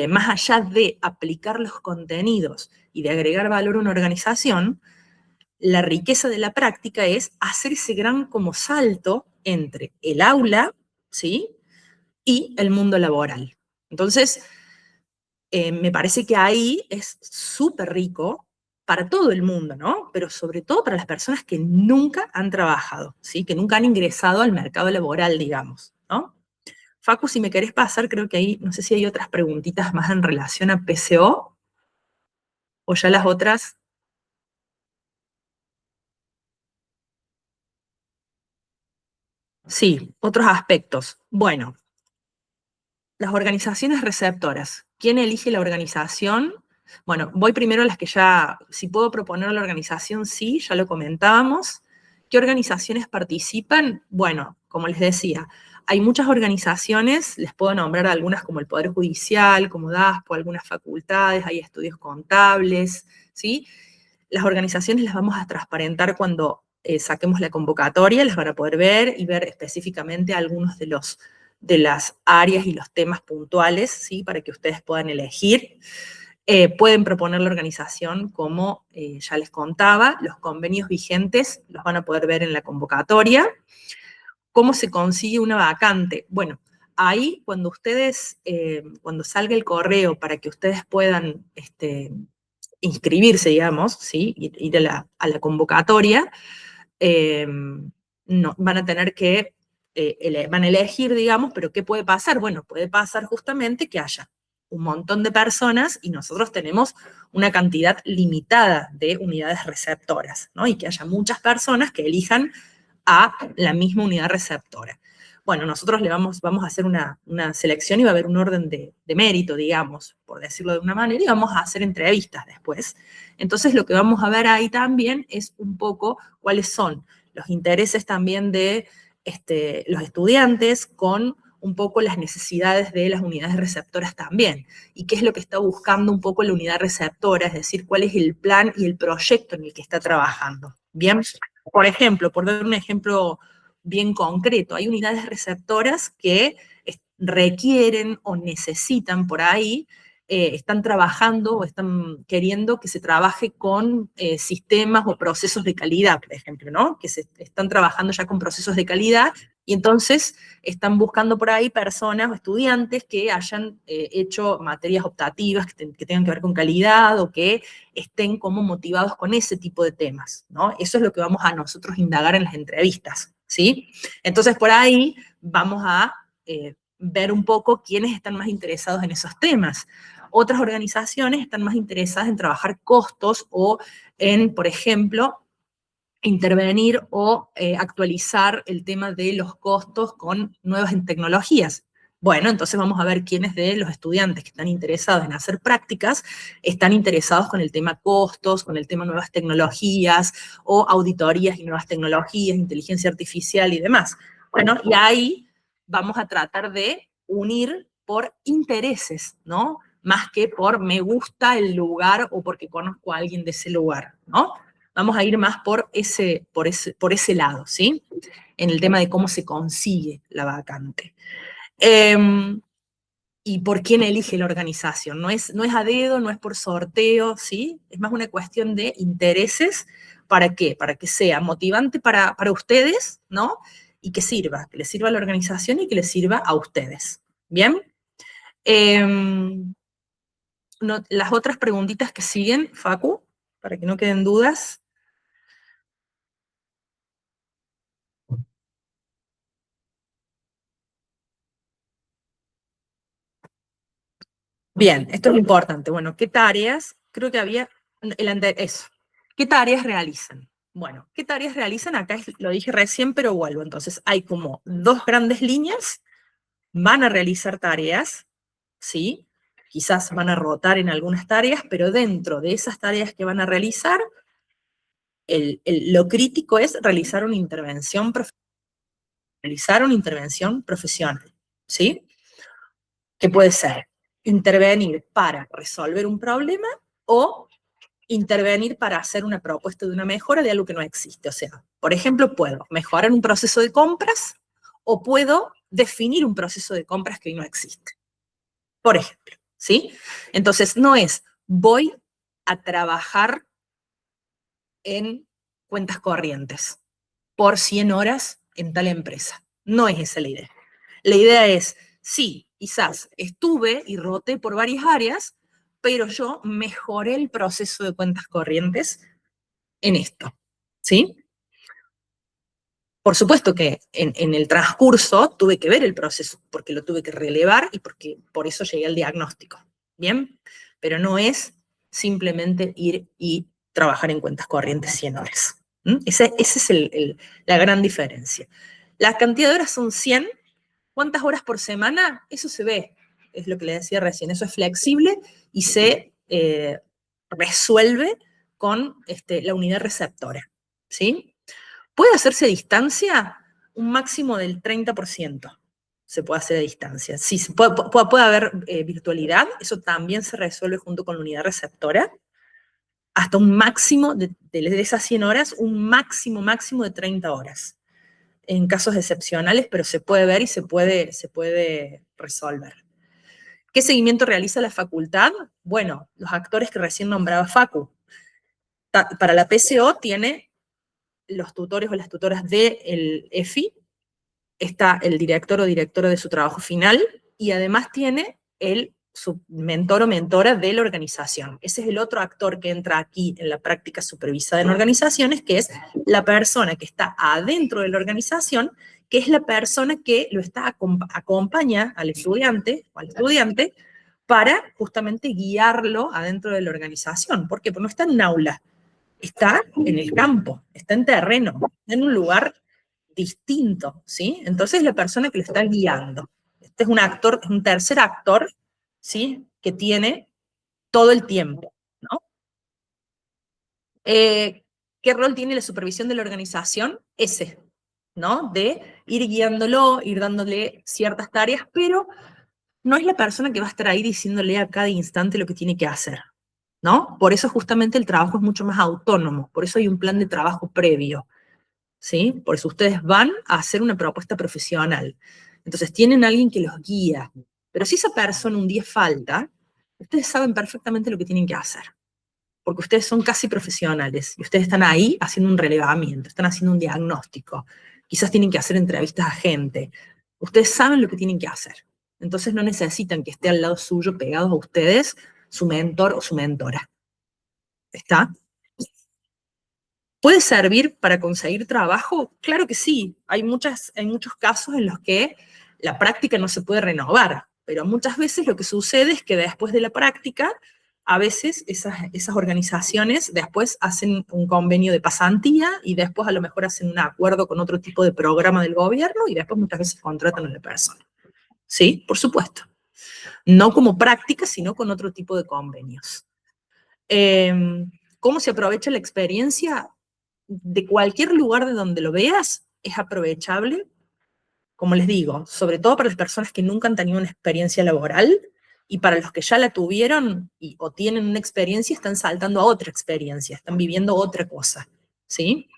Más allá de aplicar los contenidos y de agregar valor a una organización, la riqueza de la práctica es hacer ese gran como salto entre el aula, ¿sí? Y el mundo laboral. Entonces, me parece que ahí es súper rico para todo el mundo, ¿no? Pero sobre todo para las personas que nunca han trabajado, ¿sí? Que nunca han ingresado al mercado laboral, digamos, ¿no? Facu, si me querés pasar, creo que ahí, no sé si hay otras preguntitas más en relación a PCO, o ya las otras. Sí, otros aspectos. Bueno, las organizaciones receptoras. ¿Quién elige la organización? Bueno, voy primero a las que ya, si puedo proponer a la organización, sí, ya lo comentábamos. ¿Qué organizaciones participan? Bueno, como les decía, hay muchas organizaciones, les puedo nombrar algunas como el Poder Judicial, como DASPO, algunas facultades, hay estudios contables, ¿sí? Las organizaciones las vamos a transparentar cuando saquemos la convocatoria, las van a poder ver y ver específicamente algunos de las áreas y los temas puntuales, ¿sí? Para que ustedes puedan elegir. Pueden proponer la organización, como ya les contaba, los convenios vigentes los van a poder ver en la convocatoria. ¿Cómo se consigue una vacante? Bueno, ahí cuando ustedes, cuando salga el correo para que ustedes puedan inscribirse, digamos, ¿sí? Ir a la convocatoria, no, van a tener que, van a elegir, digamos, pero ¿qué puede pasar? Bueno, puede pasar justamente que haya un montón de personas y nosotros tenemos una cantidad limitada de unidades receptoras, ¿no? Y que haya muchas personas que elijan a la misma unidad receptora. bueno, nosotros vamos a hacer una selección y va a haber un orden de mérito, digamos, por decirlo de una manera, y vamos a hacer entrevistas después. Entonces, lo que vamos a ver ahí también es un poco cuáles son los intereses también de los estudiantes con un poco las necesidades de las unidades receptoras también, y qué es lo que está buscando un poco la unidad receptora, es decir, cuál es el plan y el proyecto en el que está trabajando. Bien, por ejemplo, por dar un ejemplo bien concreto, hay unidades receptoras que requieren o necesitan por ahí, están trabajando o están queriendo que se trabaje con sistemas o procesos de calidad, por ejemplo, ¿no? Que se están trabajando ya con procesos de calidad, y entonces están buscando por ahí personas o estudiantes que hayan hecho materias optativas que tengan que ver con calidad o que estén como motivados con ese tipo de temas, ¿no? Eso es lo que vamos a nosotros indagar en las entrevistas, ¿sí? Entonces por ahí vamos a ver un poco quiénes están más interesados en esos temas. Otras organizaciones están más interesadas en trabajar costos o en, por ejemplo, intervenir o actualizar el tema de los costos con nuevas tecnologías. Bueno, entonces vamos a ver quiénes de los estudiantes que están interesados en hacer prácticas están interesados con el tema costos, con el tema nuevas tecnologías, o auditorías y nuevas tecnologías, inteligencia artificial y demás. Bueno, y ahí vamos a tratar de unir por intereses, ¿no? Más que por me gusta el lugar o porque conozco a alguien de ese lugar, ¿no? Vamos a ir más por ese lado, ¿sí? En el tema de cómo se consigue la vacante. Y por quién elige la organización. No es a dedo, no es por sorteo, ¿sí? Es más una cuestión de intereses. ¿Para qué? Para que sea motivante para ustedes, ¿no? Y que le sirva a la organización y que les sirva a ustedes. ¿Bien? Las otras preguntitas que siguen, Facu, para que no queden dudas. Bien, esto es importante. Bueno, ¿qué tareas? Creo que había, eso. ¿Qué tareas realizan? Bueno, ¿qué tareas realizan? Acá lo dije recién, pero vuelvo. Entonces, hay como dos grandes líneas. Van a realizar tareas, ¿sí? Quizás van a rotar en algunas tareas, pero dentro de esas tareas que van a realizar, lo crítico es realizar una intervención profesional, ¿sí? Que puede ser intervenir para resolver un problema o intervenir para hacer una propuesta de una mejora de algo que no existe. O sea, por ejemplo, puedo mejorar un proceso de compras o puedo definir un proceso de compras que hoy no existe. Por ejemplo, ¿sí? Entonces, no es voy a trabajar en cuentas corrientes por 100 horas en tal empresa. No es esa la idea. La idea es, sí, quizás estuve y roté por varias áreas, pero yo mejoré el proceso de cuentas corrientes en esto, ¿sí? Por supuesto que en el transcurso tuve que ver el proceso, porque lo tuve que relevar y porque por eso llegué al diagnóstico, ¿bien? Pero no es simplemente ir y trabajar en cuentas corrientes 100 horas. Esa es la gran diferencia. La cantidad de horas son 100. ¿Cuántas horas por semana? Eso se ve, es lo que le decía recién, eso es flexible y se resuelve con la unidad receptora, ¿sí? ¿Puede hacerse a distancia? Un máximo del 30% se puede hacer a distancia. Sí, puede haber virtualidad, eso también se resuelve junto con la unidad receptora, hasta un máximo de esas 100 horas, un máximo de 30 horas. En casos excepcionales, pero se puede ver y se puede resolver. ¿Qué seguimiento realiza la facultad? Bueno, los actores que recién nombraba Facu. Para la PCO tiene los tutores o las tutoras del EFI, está el director o directora de su trabajo final, y además tiene su mentor o mentora de la organización. Ese es el otro actor que entra aquí en la práctica supervisada en organizaciones, que es la persona que está adentro de la organización, que es la persona que lo acompaña al estudiante o al estudiante para justamente guiarlo adentro de la organización. ¿Por qué? Porque no está en un aula, está en el campo, está en terreno, en un lugar distinto, ¿sí? Entonces la persona que lo está guiando. Este es un actor, es un tercer actor, ¿sí? Que tiene todo el tiempo, ¿no? ¿Qué rol tiene la supervisión de la organización? Ese, ¿no? De ir guiándolo, ir dándole ciertas tareas, pero no es la persona que va a estar ahí diciéndole a cada instante lo que tiene que hacer, ¿no? Por eso justamente el trabajo es mucho más autónomo, por eso hay un plan de trabajo previo, ¿sí? Por eso ustedes van a hacer una propuesta profesional. Entonces tienen a alguien que los guía, pero si esa persona un día falta, ustedes saben perfectamente lo que tienen que hacer, porque ustedes son casi profesionales y ustedes están ahí haciendo un relevamiento, están haciendo un diagnóstico, quizás tienen que hacer entrevistas a gente, ustedes saben lo que tienen que hacer. Entonces no necesitan que esté al lado suyo, pegados a ustedes, su mentor o su mentora. ¿Está? ¿Puede servir para conseguir trabajo? Claro que sí. Hay muchos casos en los que la práctica no se puede renovar, pero muchas veces lo que sucede es que después de la práctica, a veces esas organizaciones después hacen un convenio de pasantía y después a lo mejor hacen un acuerdo con otro tipo de programa del gobierno y después muchas veces contratan a la persona. Sí, por supuesto. No como práctica, sino con otro tipo de convenios. ¿Cómo se aprovecha la experiencia? De cualquier lugar de donde lo veas, es aprovechable, como les digo, sobre todo para las personas que nunca han tenido una experiencia laboral, y para los que ya la tuvieron o tienen una experiencia, están saltando a otra experiencia, están viviendo otra cosa, ¿sí?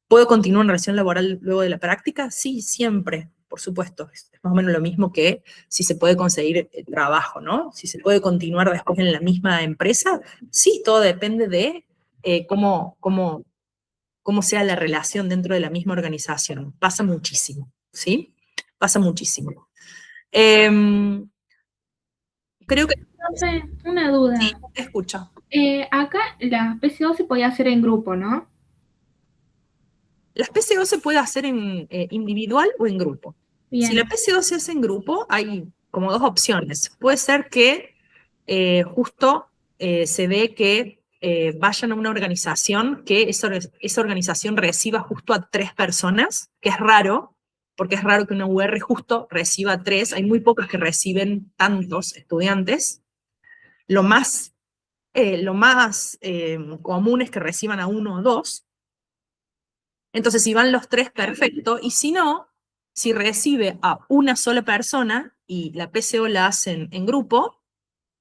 ¿Puedo continuar una relación laboral luego de la práctica? Sí, siempre, por supuesto. Es más o menos lo mismo que si se puede conseguir trabajo, ¿no? Si se puede continuar después en la misma empresa, sí, todo depende de cómo sea la relación dentro de la misma organización. Pasa muchísimo, ¿sí? Pasa muchísimo. Creo que... Entonces, una duda. Sí, escucho. Acá la PCO se podía hacer en grupo, ¿no? Las PCO se puede hacer en individual o en grupo. Bien. Si la PCO se hace en grupo, hay como dos opciones. Puede ser que justo se ve que vayan a una organización, que esa organización reciba justo a 3 personas, que es raro, porque es raro que una UR justo reciba a 3, hay muy pocas que reciben tantos estudiantes. Lo más común es que reciban a 1 o 2. Entonces, si van los 3, perfecto, y si no, si recibe a una sola persona y la PCO la hacen en grupo,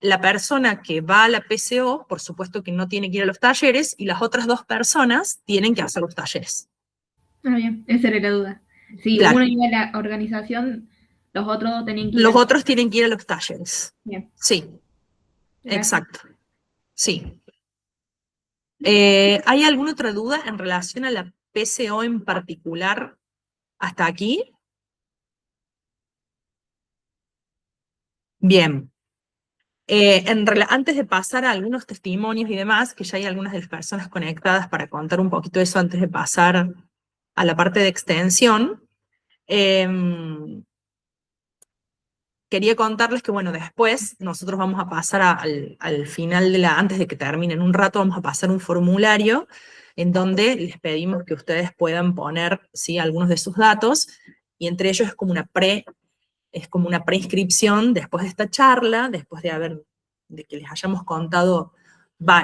la persona que va a la PCO, por supuesto que no tiene que ir a los talleres, y las otras 2 personas tienen que hacer los talleres. Ah, bien, esa era la duda. Si Claro. uno iba a la organización, los otros dos tenían que ir. Los otros tienen que ir a los talleres. Bien. Sí, Gracias. exacto. Sí. ¿Hay alguna otra duda en relación a la PCO en particular hasta aquí? Bien. Antes de pasar a algunos testimonios y demás, que ya hay algunas de las personas conectadas para contar un poquito de eso antes de pasar a la parte de extensión, quería contarles que, bueno, después nosotros vamos a pasar al final antes de que termine, en un rato vamos a pasar un formulario en donde les pedimos que ustedes puedan poner, ¿sí?, algunos de sus datos, y entre ellos es como una preinscripción después de esta charla, después de que les hayamos contado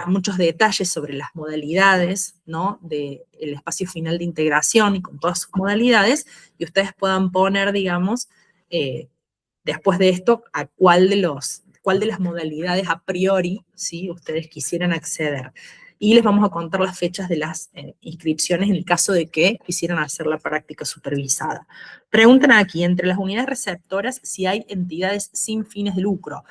muchos detalles sobre las modalidades, ¿no?, del espacio final de integración y con todas sus modalidades, y ustedes puedan poner, digamos, después de esto, a cuál de las modalidades a priori, ¿sí?, ustedes quisieran acceder. Y les vamos a contar las fechas de las inscripciones en el caso de que quisieran hacer la práctica supervisada. Preguntan aquí, entre las unidades receptoras, si hay entidades sin fines de lucro.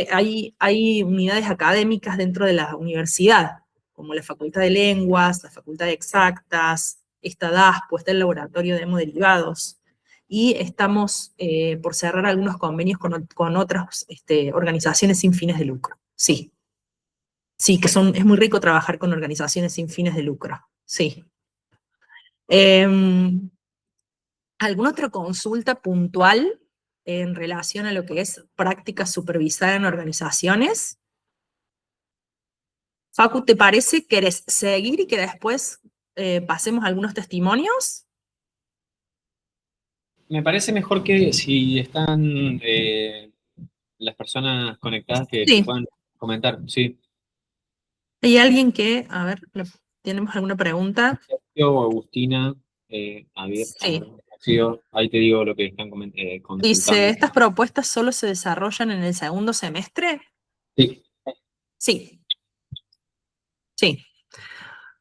Hay unidades académicas dentro de la universidad, como la Facultad de Lenguas, la Facultad de Exactas, está DASPO, está el Laboratorio de Hemoderivados, y estamos por cerrar algunos convenios con otras organizaciones sin fines de lucro. Sí. Sí, es muy rico trabajar con organizaciones sin fines de lucro. Sí. ¿Alguna otra consulta puntual en relación a lo que es práctica supervisada en organizaciones? Facu, ¿te parece? ¿Querés seguir y que después pasemos a algunos testimonios? Me parece mejor que si están las personas conectadas que Sí. puedan comentar. Sí. ¿Hay alguien que, a ver, ¿tenemos alguna pregunta? Sergio o Agustina, Sí. ahí te digo lo que están Dice, consultando. ¿estas propuestas solo se desarrollan en el segundo semestre? Sí. Sí. Sí.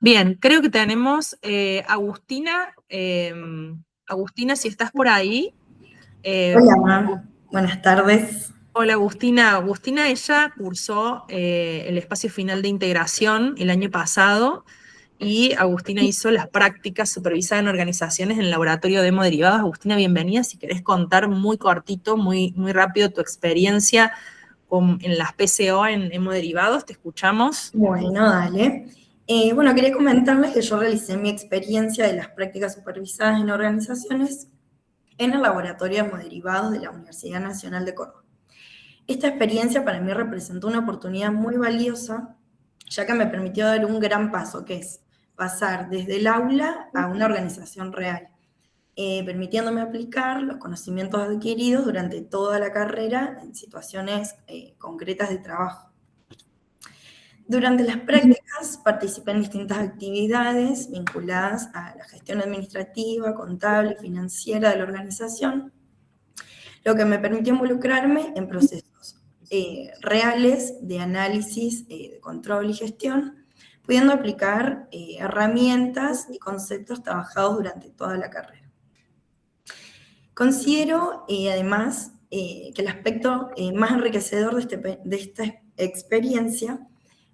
Bien, creo que tenemos Agustina. Agustina, si estás por ahí. Hola, buenas tardes. Hola Agustina. Agustina, ella cursó el espacio final de integración el año pasado y Agustina hizo las prácticas supervisadas en organizaciones en el laboratorio de hemoderivados. Agustina, bienvenida. Si querés contar muy cortito, muy rápido tu experiencia en las PCO en hemoderivados, te escuchamos. Bueno, dale. Bueno, quería comentarles que yo realicé mi experiencia de las prácticas supervisadas en organizaciones en el laboratorio de hemoderivados de la Universidad Nacional de Córdoba. Esta experiencia para mí representó una oportunidad muy valiosa, ya que me permitió dar un gran paso, que es pasar desde el aula a una organización real, permitiéndome aplicar los conocimientos adquiridos durante toda la carrera en situaciones concretas de trabajo. Durante las prácticas participé en distintas actividades vinculadas a la gestión administrativa, contable, financiera de la organización, lo que me permitió involucrarme en procesos reales de análisis, de control y gestión, pudiendo aplicar herramientas y conceptos trabajados durante toda la carrera. Considero, además, que el aspecto más enriquecedor de esta experiencia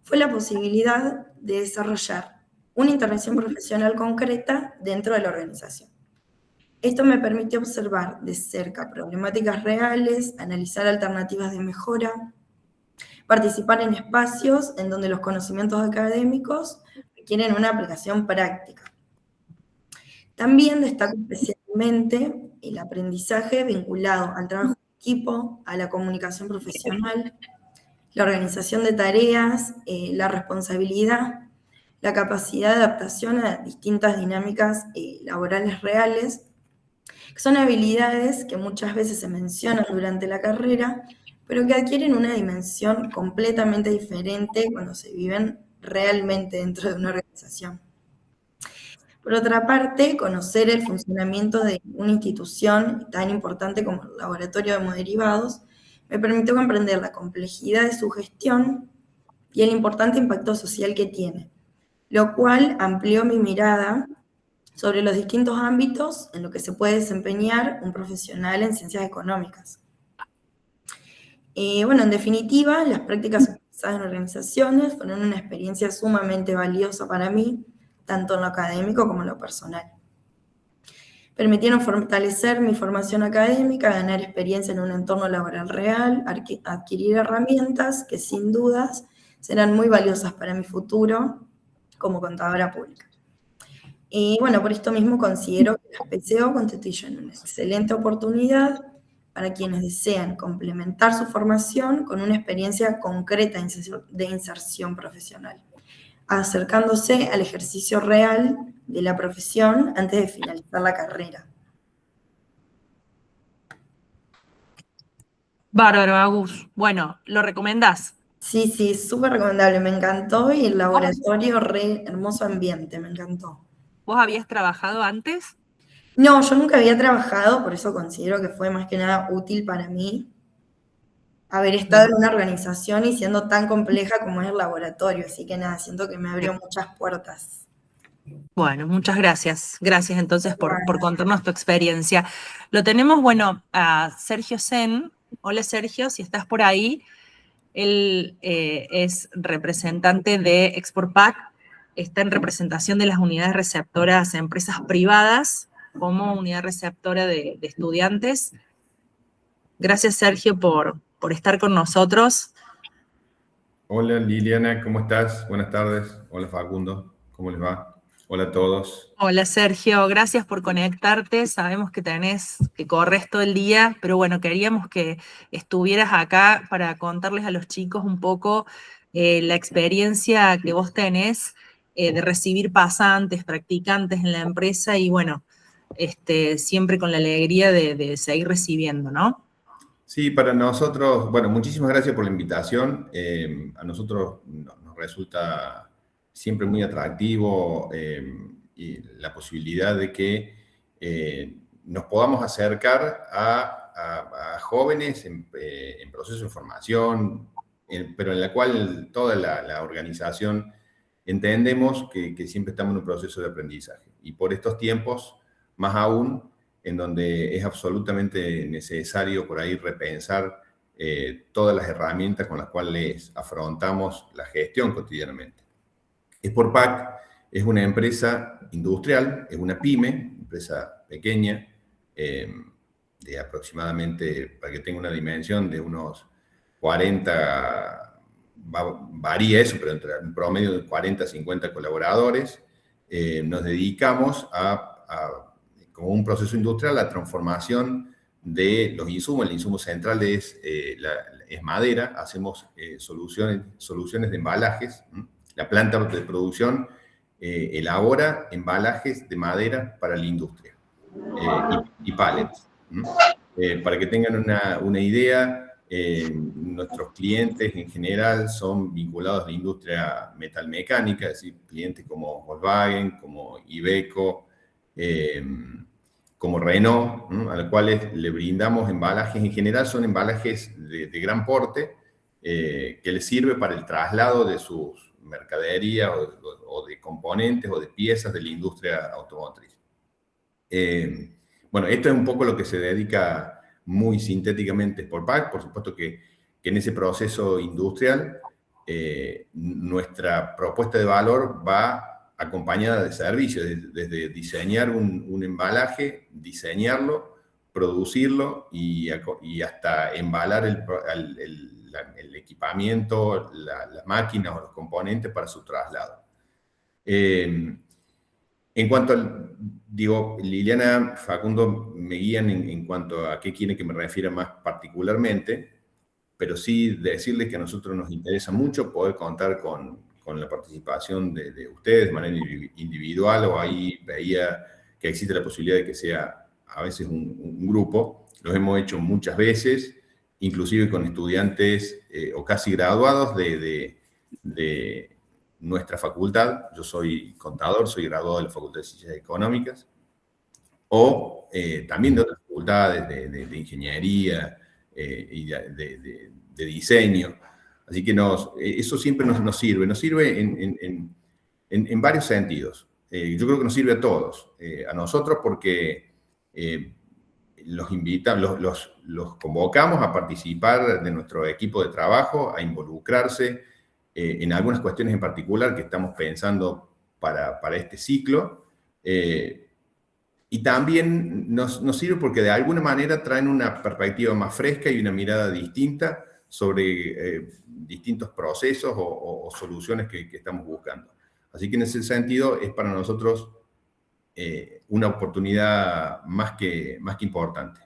fue la posibilidad de desarrollar una intervención profesional concreta dentro de la organización. Esto me permitió observar de cerca problemáticas reales, analizar alternativas de mejora, participar en espacios en donde los conocimientos académicos requieren una aplicación práctica. También destaco especialmente el aprendizaje vinculado al trabajo en equipo, a la comunicación profesional, la organización de tareas, la responsabilidad, la capacidad de adaptación a distintas dinámicas laborales reales, que son habilidades que muchas veces se mencionan durante la carrera, pero que adquieren una dimensión completamente diferente cuando se viven realmente dentro de una organización. Por otra parte, conocer el funcionamiento de una institución tan importante como el Laboratorio de Hemoderivados me permitió comprender la complejidad de su gestión y el importante impacto social que tiene, lo cual amplió mi mirada sobre los distintos ámbitos en los que se puede desempeñar un profesional en ciencias económicas. Bueno, en definitiva, las prácticas supervisadas en organizaciones fueron una experiencia sumamente valiosa para mí, tanto en lo académico como en lo personal. Permitieron fortalecer mi formación académica, ganar experiencia en un entorno laboral real, adquirir herramientas que sin dudas serán muy valiosas para mi futuro como contadora pública. Y bueno, por esto mismo considero que las PCO constituyen una excelente oportunidad para quienes desean complementar su formación con una experiencia concreta de inserción profesional, acercándose al ejercicio real de la profesión antes de finalizar la carrera. Bárbaro, Agus. Bueno, ¿lo recomendás? Sí, sí, súper recomendable, me encantó, y el laboratorio, re hermoso ambiente, me encantó. ¿Vos habías trabajado antes? No, yo nunca había trabajado, por eso considero que fue más que nada útil para mí haber estado en una organización y siendo tan compleja como es el laboratorio, así que nada, siento que me abrió muchas puertas. Bueno, muchas gracias. Gracias entonces por contarnos tu experiencia. Lo tenemos, bueno, a Sergio Sen. Hola Sergio, si estás por ahí. Él es representante de ExportPac, está en representación de las unidades receptoras a empresas privadas como unidad receptora de estudiantes. Gracias Sergio por estar con nosotros. Hola Liliana, ¿cómo estás? Buenas tardes. Hola Facundo, ¿cómo les va? Hola a todos. Hola Sergio, gracias por conectarte. Sabemos que corres todo el día, pero bueno, queríamos que estuvieras acá para contarles a los chicos un poco la experiencia que vos tenés de recibir pasantes, practicantes en la empresa y bueno, siempre con la alegría de seguir recibiendo, ¿no? Sí, para nosotros, bueno, muchísimas gracias por la invitación. A nosotros nos resulta siempre muy atractivo y la posibilidad de que nos podamos acercar a jóvenes en proceso de formación, pero en la cual toda la organización entendemos que siempre estamos en un proceso de aprendizaje. Y por estos tiempos, más aún, en donde es absolutamente necesario por ahí repensar todas las herramientas con las cuales afrontamos la gestión cotidianamente. Sportpack es una empresa industrial, es una pyme, empresa pequeña, de aproximadamente, para que tenga una dimensión, de unos 40, varía eso, pero entre un promedio de 40 a 50 colaboradores. Nos dedicamos como un proceso industrial, la transformación de los insumos. El insumo central es madera. Hacemos soluciones de embalajes. La planta de producción elabora embalajes de madera para la industria y pallets. Para que tengan una idea, nuestros clientes en general son vinculados a la industria metalmecánica, es decir, clientes como Volkswagen, como Iveco, como Renault, a los cuales le brindamos embalajes. En general son embalajes de gran porte que les sirve para el traslado de sus mercaderías o de componentes o de piezas de la industria automotriz. Bueno, esto es un poco lo que se dedica muy sintéticamente Sportpack. Por supuesto que en ese proceso industrial nuestra propuesta de valor va acompañada de servicios, desde diseñar un embalaje, diseñarlo, producirlo y hasta embalar el equipamiento, las máquinas o los componentes para su traslado. En cuanto al, Liliana, Facundo me guían en cuanto a qué quieren que me refiera más particularmente, pero sí decirles que a nosotros nos interesa mucho poder contar con la participación de ustedes de manera individual, o ahí veía que existe la posibilidad de que sea a veces un grupo. Los hemos hecho muchas veces, inclusive con estudiantes o casi graduados de nuestra facultad. Yo soy contador, soy graduado de la Facultad de Ciencias Económicas, o también de otras facultades de ingeniería y de diseño. Así que eso siempre nos sirve en varios sentidos. Yo creo que nos sirve a todos, a nosotros porque los convocamos a participar de nuestro equipo de trabajo, a involucrarse en algunas cuestiones en particular que estamos pensando para este ciclo. Y también nos sirve porque de alguna manera traen una perspectiva más fresca y una mirada distinta sobre distintos procesos o soluciones que estamos buscando. Así que en ese sentido es para nosotros una oportunidad más que importante.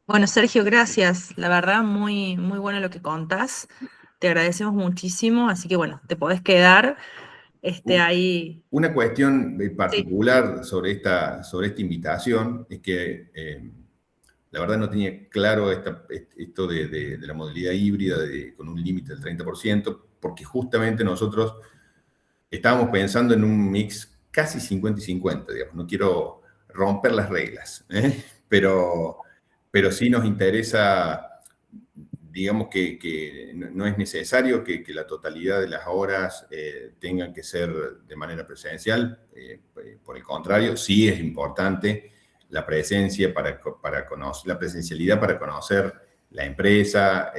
Bueno, Sergio, gracias. La verdad, muy, muy bueno lo que contás. Te agradecemos muchísimo, así que bueno, te podés quedar ahí. Una cuestión particular sobre esta invitación es que la verdad no tenía claro esto de la modalidad híbrida con un límite del 30%, porque justamente nosotros estábamos pensando en un mix casi 50 y 50, digamos. No quiero romper las reglas, pero sí nos interesa, digamos que no es necesario que la totalidad de las horas tengan que ser de manera presencial. Por el contrario, sí es importante la presencia para conocer, la presencialidad para conocer la empresa,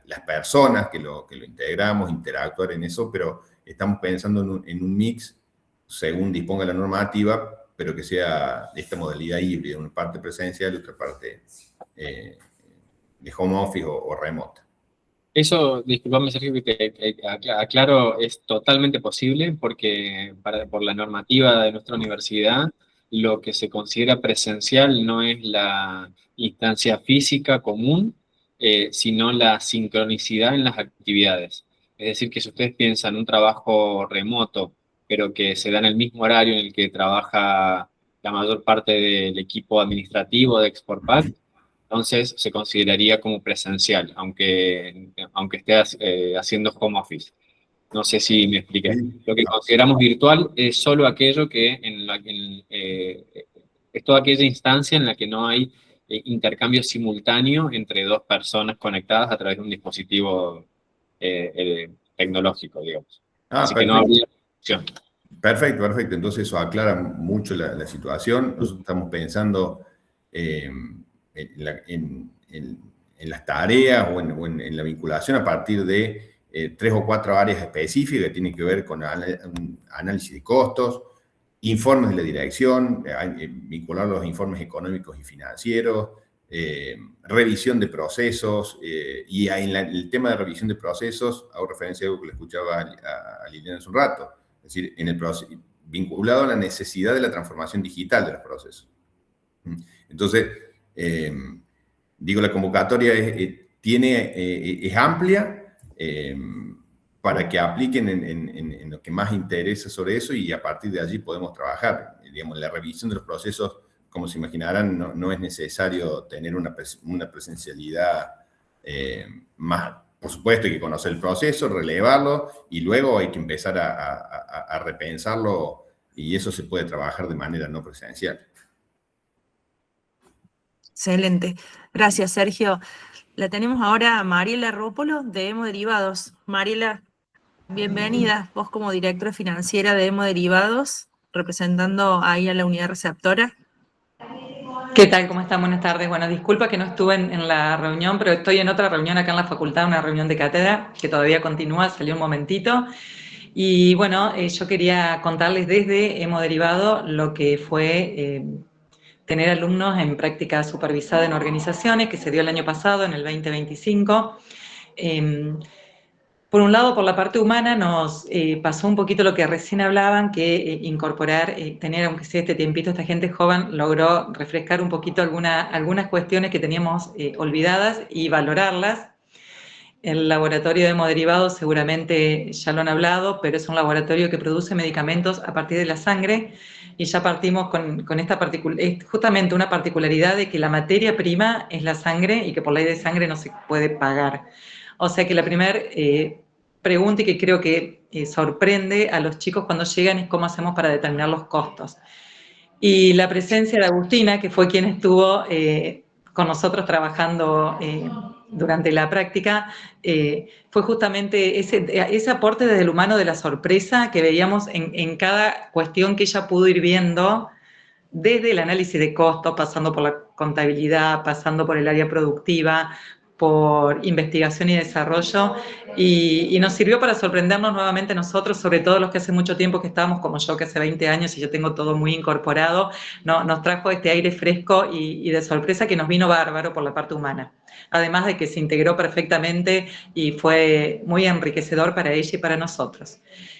las personas que lo integramos, interactuar en eso, pero estamos pensando en un mix según disponga la normativa, pero que sea de esta modalidad híbrida, una parte presencial y otra parte de home office o remota. Eso, disculpame Sergio, que te aclaro, es totalmente posible porque por la normativa de nuestra universidad, lo que se considera presencial no es la instancia física común, sino la sincronicidad en las actividades. Es decir, que si ustedes piensan un trabajo remoto pero que se da en el mismo horario en el que trabaja la mayor parte del equipo administrativo de Exportpack, entonces se consideraría como presencial, aunque esté haciendo home office. No sé si me expliqué. Lo que consideramos virtual es solo aquello que es toda aquella instancia en la que no hay intercambio simultáneo entre dos personas conectadas a través de un dispositivo tecnológico, digamos. Así que no habría opción. Perfecto, perfecto. Entonces eso aclara mucho la situación. Nosotros estamos pensando en las tareas o en la vinculación a partir de 3 o 4 áreas específicas que tienen que ver con análisis de costos, informes de la dirección, vincular los informes económicos y financieros, revisión de procesos, y en el tema de revisión de procesos hago referencia a algo que le escuchaba a Liliana hace un rato, es decir, vinculado a la necesidad de la transformación digital de los procesos. Entonces, digo, la convocatoria es amplia, para que apliquen en lo que más interesa sobre eso, y a partir de allí podemos trabajar. Digamos, la revisión de los procesos, como se imaginarán, no es necesario tener una presencialidad más. Por supuesto, hay que conocer el proceso, relevarlo, y luego hay que empezar a repensarlo, y eso se puede trabajar de manera no presencial. Excelente. Gracias, Sergio. La tenemos ahora a Mariela Rópolo, de Hemoderivados. Mariela, bienvenida. Vos como directora financiera de Hemoderivados, representando ahí a la unidad receptora. ¿Qué tal? ¿Cómo están? Buenas tardes. Bueno, disculpa que no estuve en la reunión, pero estoy en otra reunión acá en la facultad, una reunión de cátedra que todavía continúa, salió un momentito. Y bueno, yo quería contarles desde Hemoderivado lo que fue tener alumnos en práctica supervisada en organizaciones, que se dio el año pasado, en el 2025. Por un lado, por la parte humana, nos pasó un poquito lo que recién hablaban, que incorporar, tener, aunque sea este tiempito, esta gente joven logró refrescar un poquito algunas cuestiones que teníamos olvidadas y valorarlas. El laboratorio de hemoderivados seguramente ya lo han hablado, pero es un laboratorio que produce medicamentos a partir de la sangre, y ya partimos con esta justamente una particularidad de que la materia prima es la sangre y que por ley de sangre no se puede pagar. O sea que la primera pregunta, y que creo que sorprende a los chicos cuando llegan, es cómo hacemos para determinar los costos. Y la presencia de Agustina, que fue quien estuvo con nosotros trabajando durante la práctica, fue justamente ese aporte desde el humano de la sorpresa que veíamos en cada cuestión que ella pudo ir viendo, desde el análisis de costos, pasando por la contabilidad, pasando por el área productiva, por investigación y desarrollo, y nos sirvió para sorprendernos nuevamente nosotros, sobre todo los que hace mucho tiempo que estábamos, como yo, que hace 20 años y yo tengo todo muy incorporado, nos trajo este aire fresco y de sorpresa que nos vino bárbaro por la parte humana. Además de que se integró perfectamente y fue muy enriquecedor para ella y para nosotros.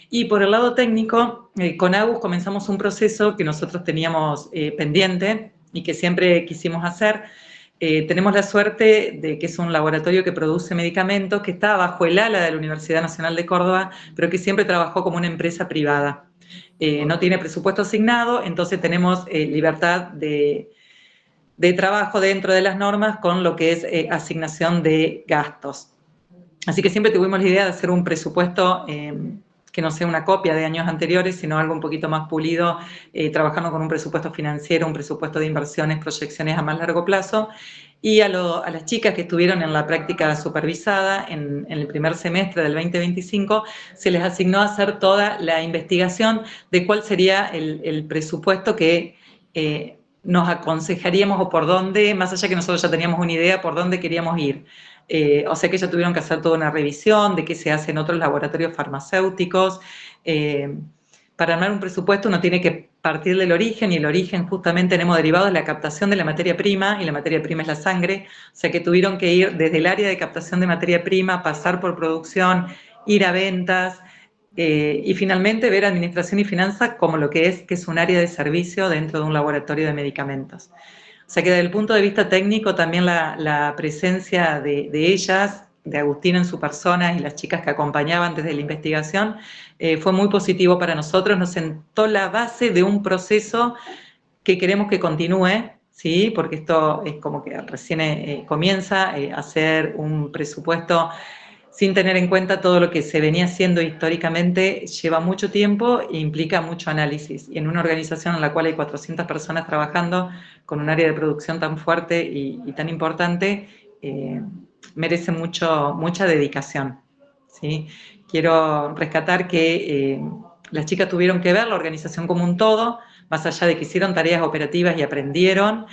Y por el lado técnico, con Agus comenzamos un proceso que nosotros teníamos pendiente y que siempre quisimos hacer. Tenemos la suerte de que es un laboratorio que produce medicamentos, que está bajo el ala de la Universidad Nacional de Córdoba, pero que siempre trabajó como una empresa privada. No tiene presupuesto asignado, entonces tenemos libertad de trabajo dentro de las normas con lo que es asignación de gastos. Así que siempre tuvimos la idea de hacer un presupuesto que no sea una copia de años anteriores, sino algo un poquito más pulido, trabajando con un presupuesto financiero, un presupuesto de inversiones, proyecciones a más largo plazo. Y a las chicas que estuvieron en la práctica supervisada en el primer semestre del 2025, se les asignó hacer toda la investigación de cuál sería el presupuesto que nos aconsejaríamos, o por dónde, más allá que nosotros ya teníamos una idea por dónde queríamos ir. O sea que ya tuvieron que hacer toda una revisión de qué se hace en otros laboratorios farmacéuticos. Para armar un presupuesto uno tiene que partir del origen, y el origen justamente en hemoderivados es la captación de la materia prima, y la materia prima es la sangre. O sea que tuvieron que ir desde el área de captación de materia prima, pasar por producción, ir a ventas, y finalmente ver administración y finanzas como lo que es un área de servicio dentro de un laboratorio de medicamentos. O sea que desde el punto de vista técnico también la presencia de ellas, Agustín en su persona y las chicas que acompañaban desde la investigación, fue muy positivo para nosotros, nos sentó la base de un proceso que queremos que continúe, ¿sí? Porque esto es como que recién comienza a hacer un presupuesto sin tener en cuenta todo lo que se venía haciendo históricamente, lleva mucho tiempo e implica mucho análisis. Y en una organización en la cual hay 400 personas trabajando, con un área de producción tan fuerte y tan importante, merece mucha dedicación, ¿sí? Quiero rescatar que las chicas tuvieron que ver la organización como un todo, más allá de que hicieron tareas operativas y aprendieron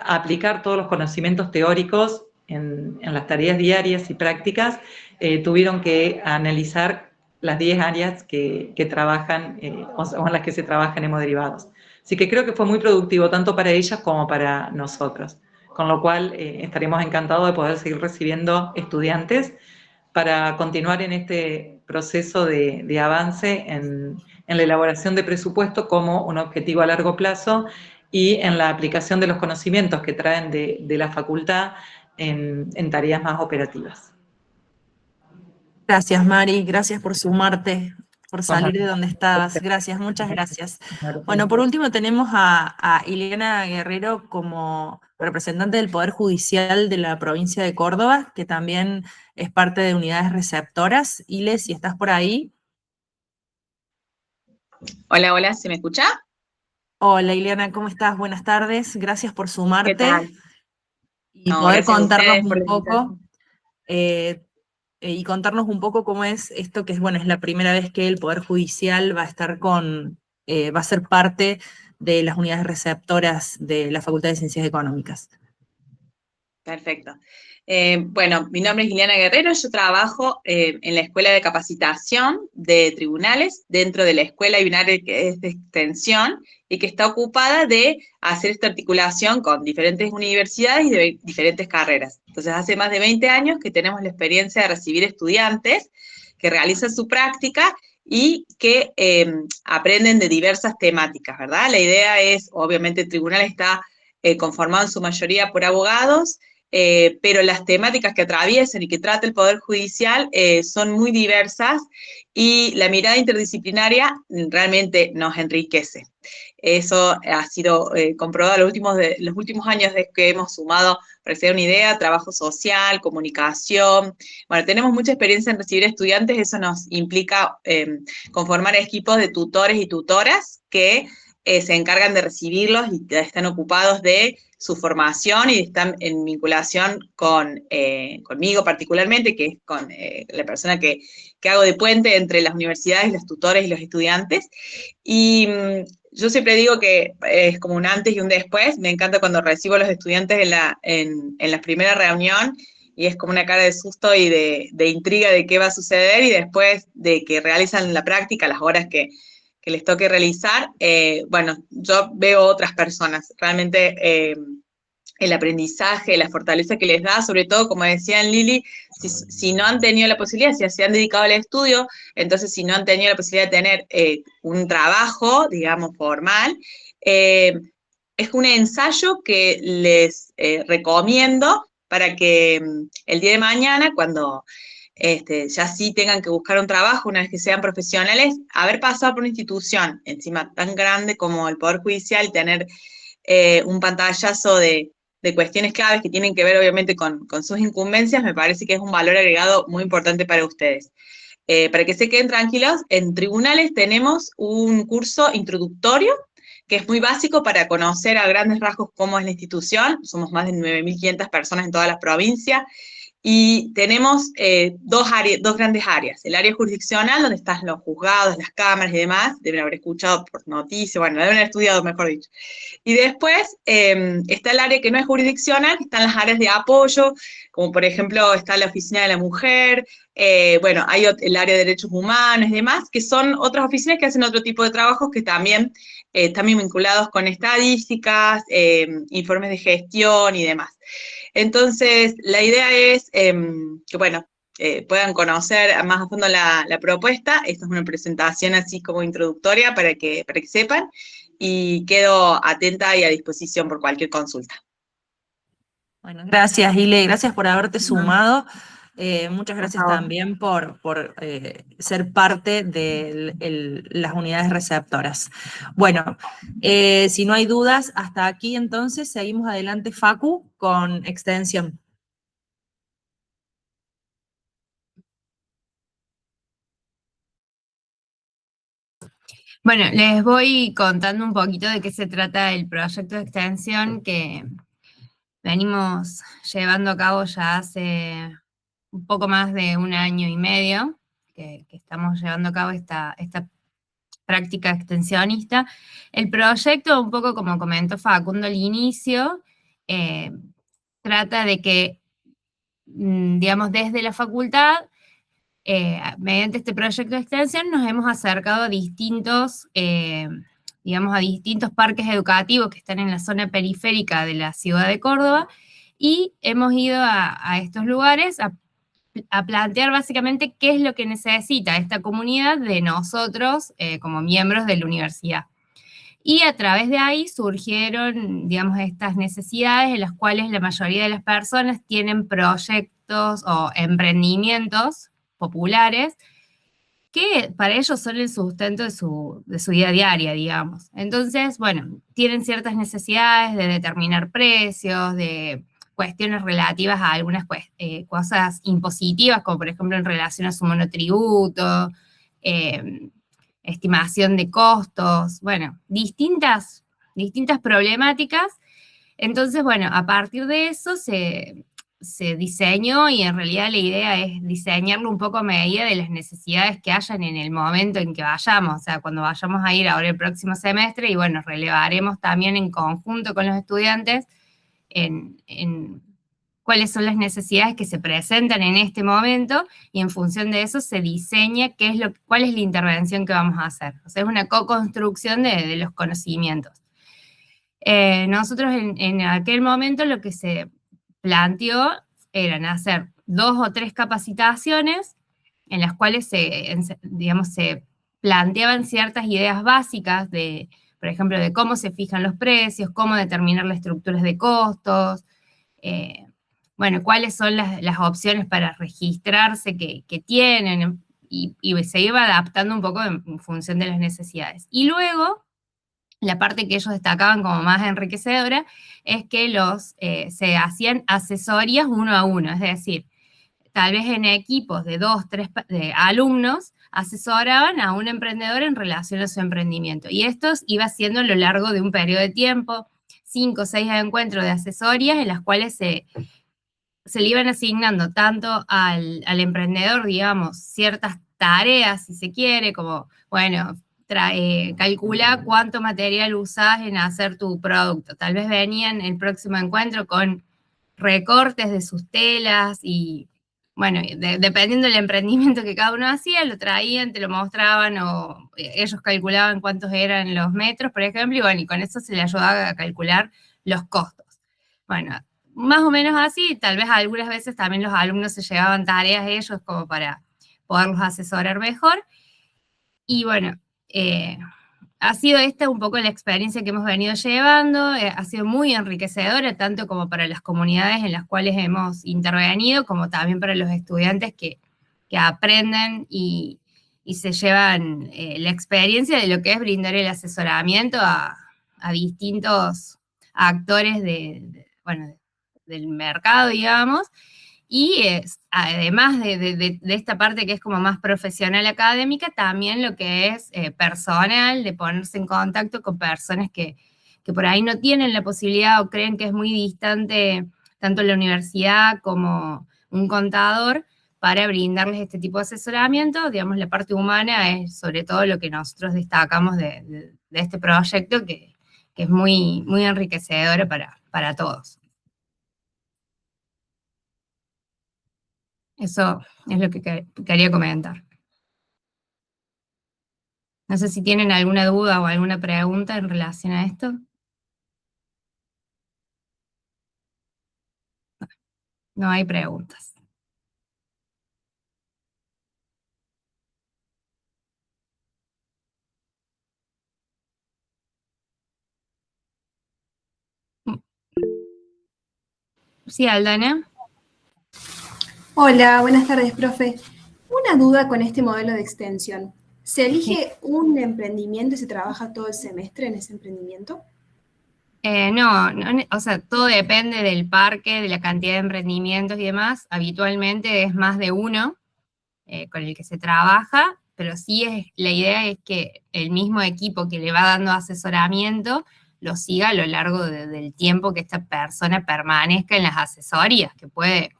a aplicar todos los conocimientos teóricos en las tareas diarias y prácticas, tuvieron que analizar las 10 áreas que trabajan o en las que se trabaja en hemoderivados. Así que creo que fue muy productivo tanto para ellas como para nosotros, con lo cual estaremos encantados de poder seguir recibiendo estudiantes para continuar en este proceso de avance en la elaboración de presupuesto como un objetivo a largo plazo y en la aplicación de los conocimientos que traen de la facultad en tareas más operativas. Gracias, Mari, gracias por sumarte, por salir de donde estabas. Gracias, muchas gracias. Bueno, por último tenemos a Ileana Guerrero como representante del Poder Judicial de la provincia de Córdoba, que también es parte de unidades receptoras. Ile, si estás por ahí. Hola, hola, ¿se me escucha? Hola, Ileana, ¿cómo estás? Buenas tardes, gracias por sumarte. ¿Qué tal? Y No, poder gracias a contarnos ustedes por un la poco, invitación. y contarnos un poco cómo es esto, que es, bueno, es la primera vez que el Poder Judicial va a estar va a ser parte de las unidades receptoras de la Facultad de Ciencias Económicas. Perfecto. Bueno, mi nombre es Ileana Guerrero, yo trabajo en la Escuela de Capacitación de Tribunales. Dentro de la escuela hay un área que es de extensión y que está ocupada de hacer esta articulación con diferentes universidades y de diferentes carreras. Entonces, hace más de 20 años que tenemos la experiencia de recibir estudiantes que realizan su práctica y que aprenden de diversas temáticas, ¿verdad? La idea es, obviamente, el tribunal está conformado en su mayoría por abogados, pero las temáticas que atraviesan y que trata el Poder Judicial son muy diversas y la mirada interdisciplinaria realmente nos enriquece. Eso ha sido comprobado los últimos años desde que hemos sumado, para que se den una idea, trabajo social, comunicación. Bueno, tenemos mucha experiencia en recibir estudiantes, eso nos implica conformar equipos de tutores y tutoras que se encargan de recibirlos y están ocupados de su formación y están en vinculación conmigo particularmente, que es con la persona que hago de puente entre las universidades, los tutores y los estudiantes. Y yo siempre digo que es como un antes y un después. Me encanta cuando recibo a los estudiantes en la primera reunión y es como una cara de susto y de intriga de qué va a suceder, y después de que realizan la práctica, las horas que les toque realizar, bueno, yo veo otras personas. Realmente el aprendizaje, la fortaleza que les da, sobre todo, como decían Lili, si no han tenido la posibilidad, si se han dedicado al estudio, entonces si no han tenido la posibilidad de tener un trabajo, digamos, formal, es un ensayo que les recomiendo para que el día de mañana, cuando ya sí tengan que buscar un trabajo, una vez que sean profesionales, haber pasado por una institución encima tan grande como el Poder Judicial, tener un pantallazo de cuestiones claves que tienen que ver obviamente con sus incumbencias, me parece que es un valor agregado muy importante para ustedes. Para que se queden tranquilos, en tribunales tenemos un curso introductorio que es muy básico para conocer a grandes rasgos cómo es la institución. Somos más de 9.500 personas en toda la provincia. Y tenemos dos grandes áreas. El área jurisdiccional, donde están los juzgados, las cámaras y demás, deben haber escuchado por noticias, bueno, deben haber estudiado, mejor dicho. Y después está el área que no es jurisdiccional, que están las áreas de apoyo, como por ejemplo está la Oficina de la Mujer, bueno, hay el área de Derechos Humanos y demás, que son otras oficinas que hacen otro tipo de trabajos que también están vinculados con estadísticas, informes de gestión y demás. Entonces, la idea es que, bueno, puedan conocer más a fondo la propuesta. Esta es una presentación así como introductoria para que sepan, y quedo atenta y a disposición por cualquier consulta. Bueno, gracias, Ile, gracias por haberte sumado. Muchas gracias también por ser parte de las unidades receptoras. Bueno, si no hay dudas, hasta aquí entonces seguimos adelante, Facu, con extensión. Bueno, les voy contando un poquito de qué se trata el proyecto de extensión que venimos llevando a cabo ya hace un poco más de 1 año y medio, que estamos llevando a cabo esta práctica extensionista. El proyecto, un poco como comentó Facundo al inicio, trata de que, digamos, desde la facultad, mediante este proyecto de extensión, nos hemos acercado a distintos, digamos, a distintos parques educativos que están en la zona periférica de la ciudad de Córdoba, y hemos ido a estos lugares a plantear básicamente qué es lo que necesita esta comunidad de nosotros como miembros de la universidad. Y a través de ahí surgieron, digamos, estas necesidades en las cuales la mayoría de las personas tienen proyectos o emprendimientos populares que para ellos son el sustento de su vida diaria, digamos. Entonces, bueno, tienen ciertas necesidades de determinar precios, de cuestiones relativas a algunas cosas impositivas, como por ejemplo en relación a su monotributo, estimación de costos, bueno, distintas problemáticas. Entonces, bueno, a partir de eso se diseñó, y en realidad la idea es diseñarlo un poco a medida de las necesidades que hayan en el momento en que vayamos, o sea, cuando vayamos a ir ahora el próximo semestre, y bueno, relevaremos también en conjunto con los estudiantes en cuáles son las necesidades que se presentan en este momento, y en función de eso se diseña cuál es la intervención que vamos a hacer. O sea, es una co-construcción de los conocimientos. Nosotros en aquel momento lo que se planteó eran hacer 2 o 3 capacitaciones en las cuales digamos, se planteaban ciertas ideas básicas por ejemplo, de cómo se fijan los precios, cómo determinar las estructuras de costos, bueno, cuáles son las opciones para registrarse que tienen, y se iba adaptando un poco en función de las necesidades. Y luego, la parte que ellos destacaban como más enriquecedora es que se hacían asesorías uno a uno, es decir, tal vez en equipos de 2, 3 alumnos asesoraban a un emprendedor en relación a su emprendimiento. Y esto iba haciendo a lo largo de un periodo de tiempo, 5 o 6 encuentros de asesorías en las cuales se le iban asignando tanto al emprendedor, digamos, ciertas tareas, si se quiere, como, bueno, calcula cuánto material usás en hacer tu producto. Tal vez venían el próximo encuentro con recortes de sus telas y, bueno, dependiendo del emprendimiento que cada uno hacía, lo traían, te lo mostraban, o ellos calculaban cuántos eran los metros, por ejemplo, y bueno, y con eso se le ayudaba a calcular los costos. Bueno, más o menos así, tal vez algunas veces también los alumnos se llevaban tareas ellos como para poderlos asesorar mejor. Y bueno, ha sido esta un poco la experiencia que hemos venido llevando, ha sido muy enriquecedora, tanto como para las comunidades en las cuales hemos intervenido, como también para los estudiantes que aprenden y se llevan la experiencia de lo que es brindar el asesoramiento a distintos actores del mercado, digamos, y además de esta parte que es como más profesional académica, también lo que es personal, de ponerse en contacto con personas que por ahí no tienen la posibilidad o creen que es muy distante tanto la universidad como un contador, para brindarles este tipo de asesoramiento. Digamos, la parte humana es sobre todo lo que nosotros destacamos de este proyecto, que es muy, muy enriquecedor para todos. Eso es lo que quería comentar. No sé si tienen alguna duda o alguna pregunta en relación a esto. No hay preguntas. Sí, Aldana. Hola, buenas tardes, profe. Una duda con este modelo de extensión. ¿Se elige un emprendimiento y se trabaja todo el semestre en ese emprendimiento? No, o sea, todo depende del parque, de la cantidad de emprendimientos y demás. Habitualmente es más de uno con el que se trabaja, pero sí la idea es que el mismo equipo que le va dando asesoramiento lo siga a lo largo del tiempo que esta persona permanezca en las asesorías, que puede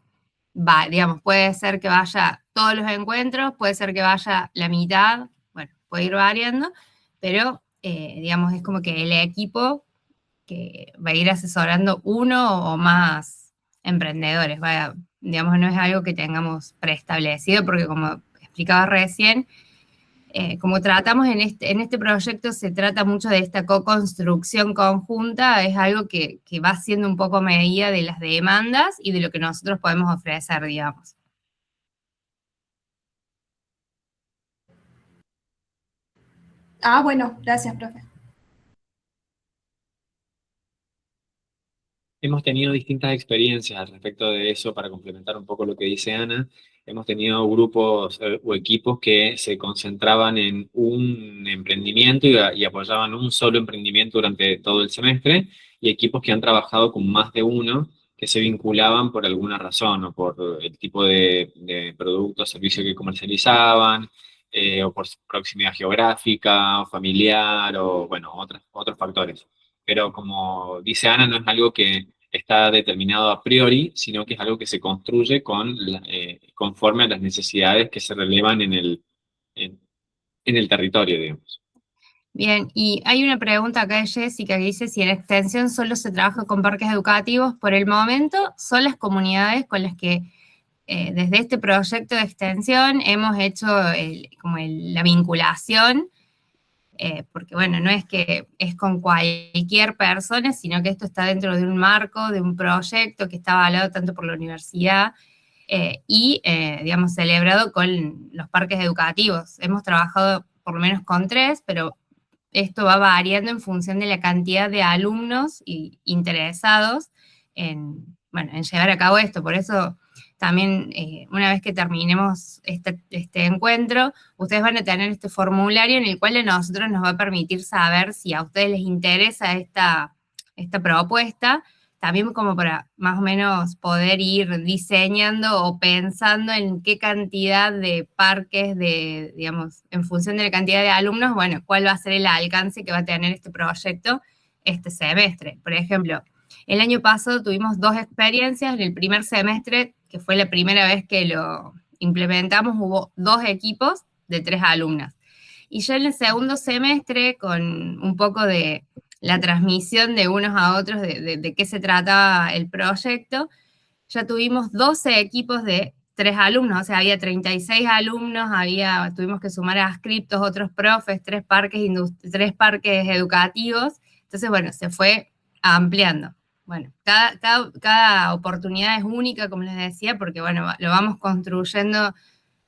ser que vaya todos los encuentros, puede ser que vaya la mitad, bueno, puede ir variando, pero digamos, es como que el equipo que va a ir asesorando uno o más emprendedores, digamos, no es algo que tengamos preestablecido, porque como explicaba recién, como tratamos en este proyecto, se trata mucho de esta co-construcción conjunta, es algo que va siendo un poco medida de las demandas y de lo que nosotros podemos ofrecer, digamos. Ah, bueno, gracias, profe. Hemos tenido distintas experiencias al respecto de eso, para complementar un poco lo que dice Ana. Hemos tenido grupos o equipos que se concentraban en un emprendimiento y apoyaban un solo emprendimiento durante todo el semestre, y equipos que han trabajado con más de uno, que se vinculaban por alguna razón, o por el tipo de producto o servicio que comercializaban, o por su proximidad geográfica, o familiar, o bueno, otros factores. Pero como dice Ana, no es algo que está determinado a priori, sino que es algo que se construye conforme a las necesidades que se relevan en el territorio, digamos. Bien, y hay una pregunta acá de Jessica que dice si en extensión solo se trabaja con parques educativos. Por el momento son las comunidades con las que desde este proyecto de extensión hemos hecho la vinculación, porque bueno, no es que es con cualquier persona, sino que esto está dentro de un marco, de un proyecto que está avalado tanto por la universidad digamos, celebrado con los parques educativos. Hemos trabajado por lo menos con 3, pero esto va variando en función de la cantidad de alumnos interesados en llevar a cabo esto. Por eso también, una vez que terminemos este encuentro, ustedes van a tener este formulario en el cual a nosotros nos va a permitir saber si a ustedes les interesa esta propuesta, también como para más o menos poder ir diseñando o pensando en qué cantidad de parques, digamos, en función de la cantidad de alumnos, bueno, cuál va a ser el alcance que va a tener este proyecto este semestre. Por ejemplo, el año pasado tuvimos 2 experiencias. En el primer semestre, que fue la primera vez que lo implementamos, hubo 2 equipos de 3 alumnas. Y ya en el segundo semestre, con un poco de la transmisión de unos a otros de qué se trataba el proyecto, ya tuvimos 12 equipos de 3 alumnos, o sea, había 36 alumnos, tuvimos que sumar a adscriptos, otros profes, 3 parques educativos. Entonces, bueno, se fue ampliando. Bueno, cada oportunidad es única, como les decía, porque, bueno, lo vamos construyendo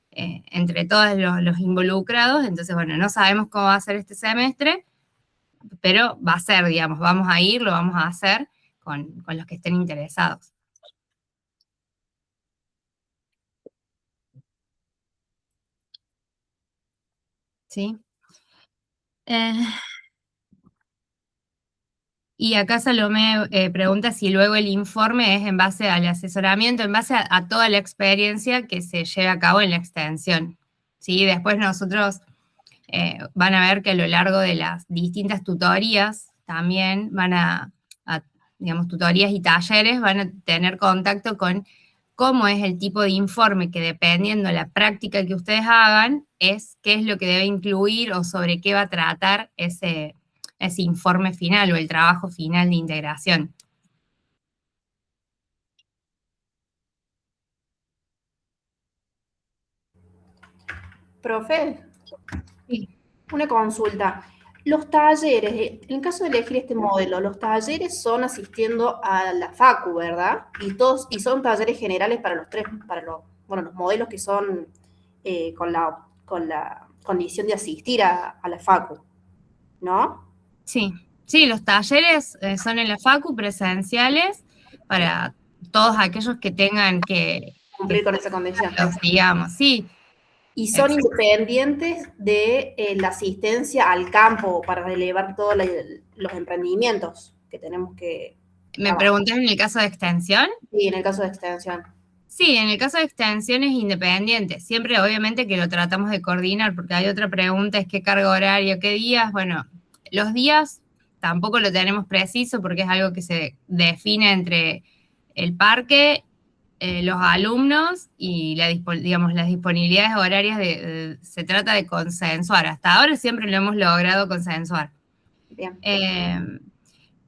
entre todos los involucrados. Entonces, bueno, no sabemos cómo va a ser este semestre, pero va a ser, digamos, lo vamos a hacer con los que estén interesados. ¿Sí? Y acá Salomé pregunta si luego el informe es en base al asesoramiento, en base a toda la experiencia que se lleva a cabo en la extensión. ¿Sí? Después nosotros van a ver que a lo largo de las distintas tutorías también digamos, tutorías y talleres van a tener contacto con cómo es el tipo de informe que, dependiendo de la práctica que ustedes hagan, qué es lo que debe incluir o sobre qué va a tratar ese informe final o el trabajo final de integración. Profe, Sí. una consulta. Los talleres, en el caso de elegir este modelo, los talleres son asistiendo a la Facu, ¿verdad? Y son talleres generales para los modelos que son con la condición de asistir a la Facu, ¿no? Sí, los talleres son en la Facu presenciales para todos aquellos que tengan que cumplir con esa condición. Digamos, sí. Y son independientes de la asistencia al campo para relevar todos los emprendimientos que tenemos que ¿Me trabajar. preguntas en el caso de extensión? Sí, en el caso de extensión. Sí, en el caso de extensión es independiente. Siempre, obviamente, que lo tratamos de coordinar, porque hay otra pregunta, es qué carga horaria, qué días. Bueno, los días tampoco lo tenemos preciso, porque es algo que se define entre el parque, los alumnos y digamos, las disponibilidades horarias. Se trata de consensuar. Hasta ahora siempre lo hemos logrado consensuar. Bien.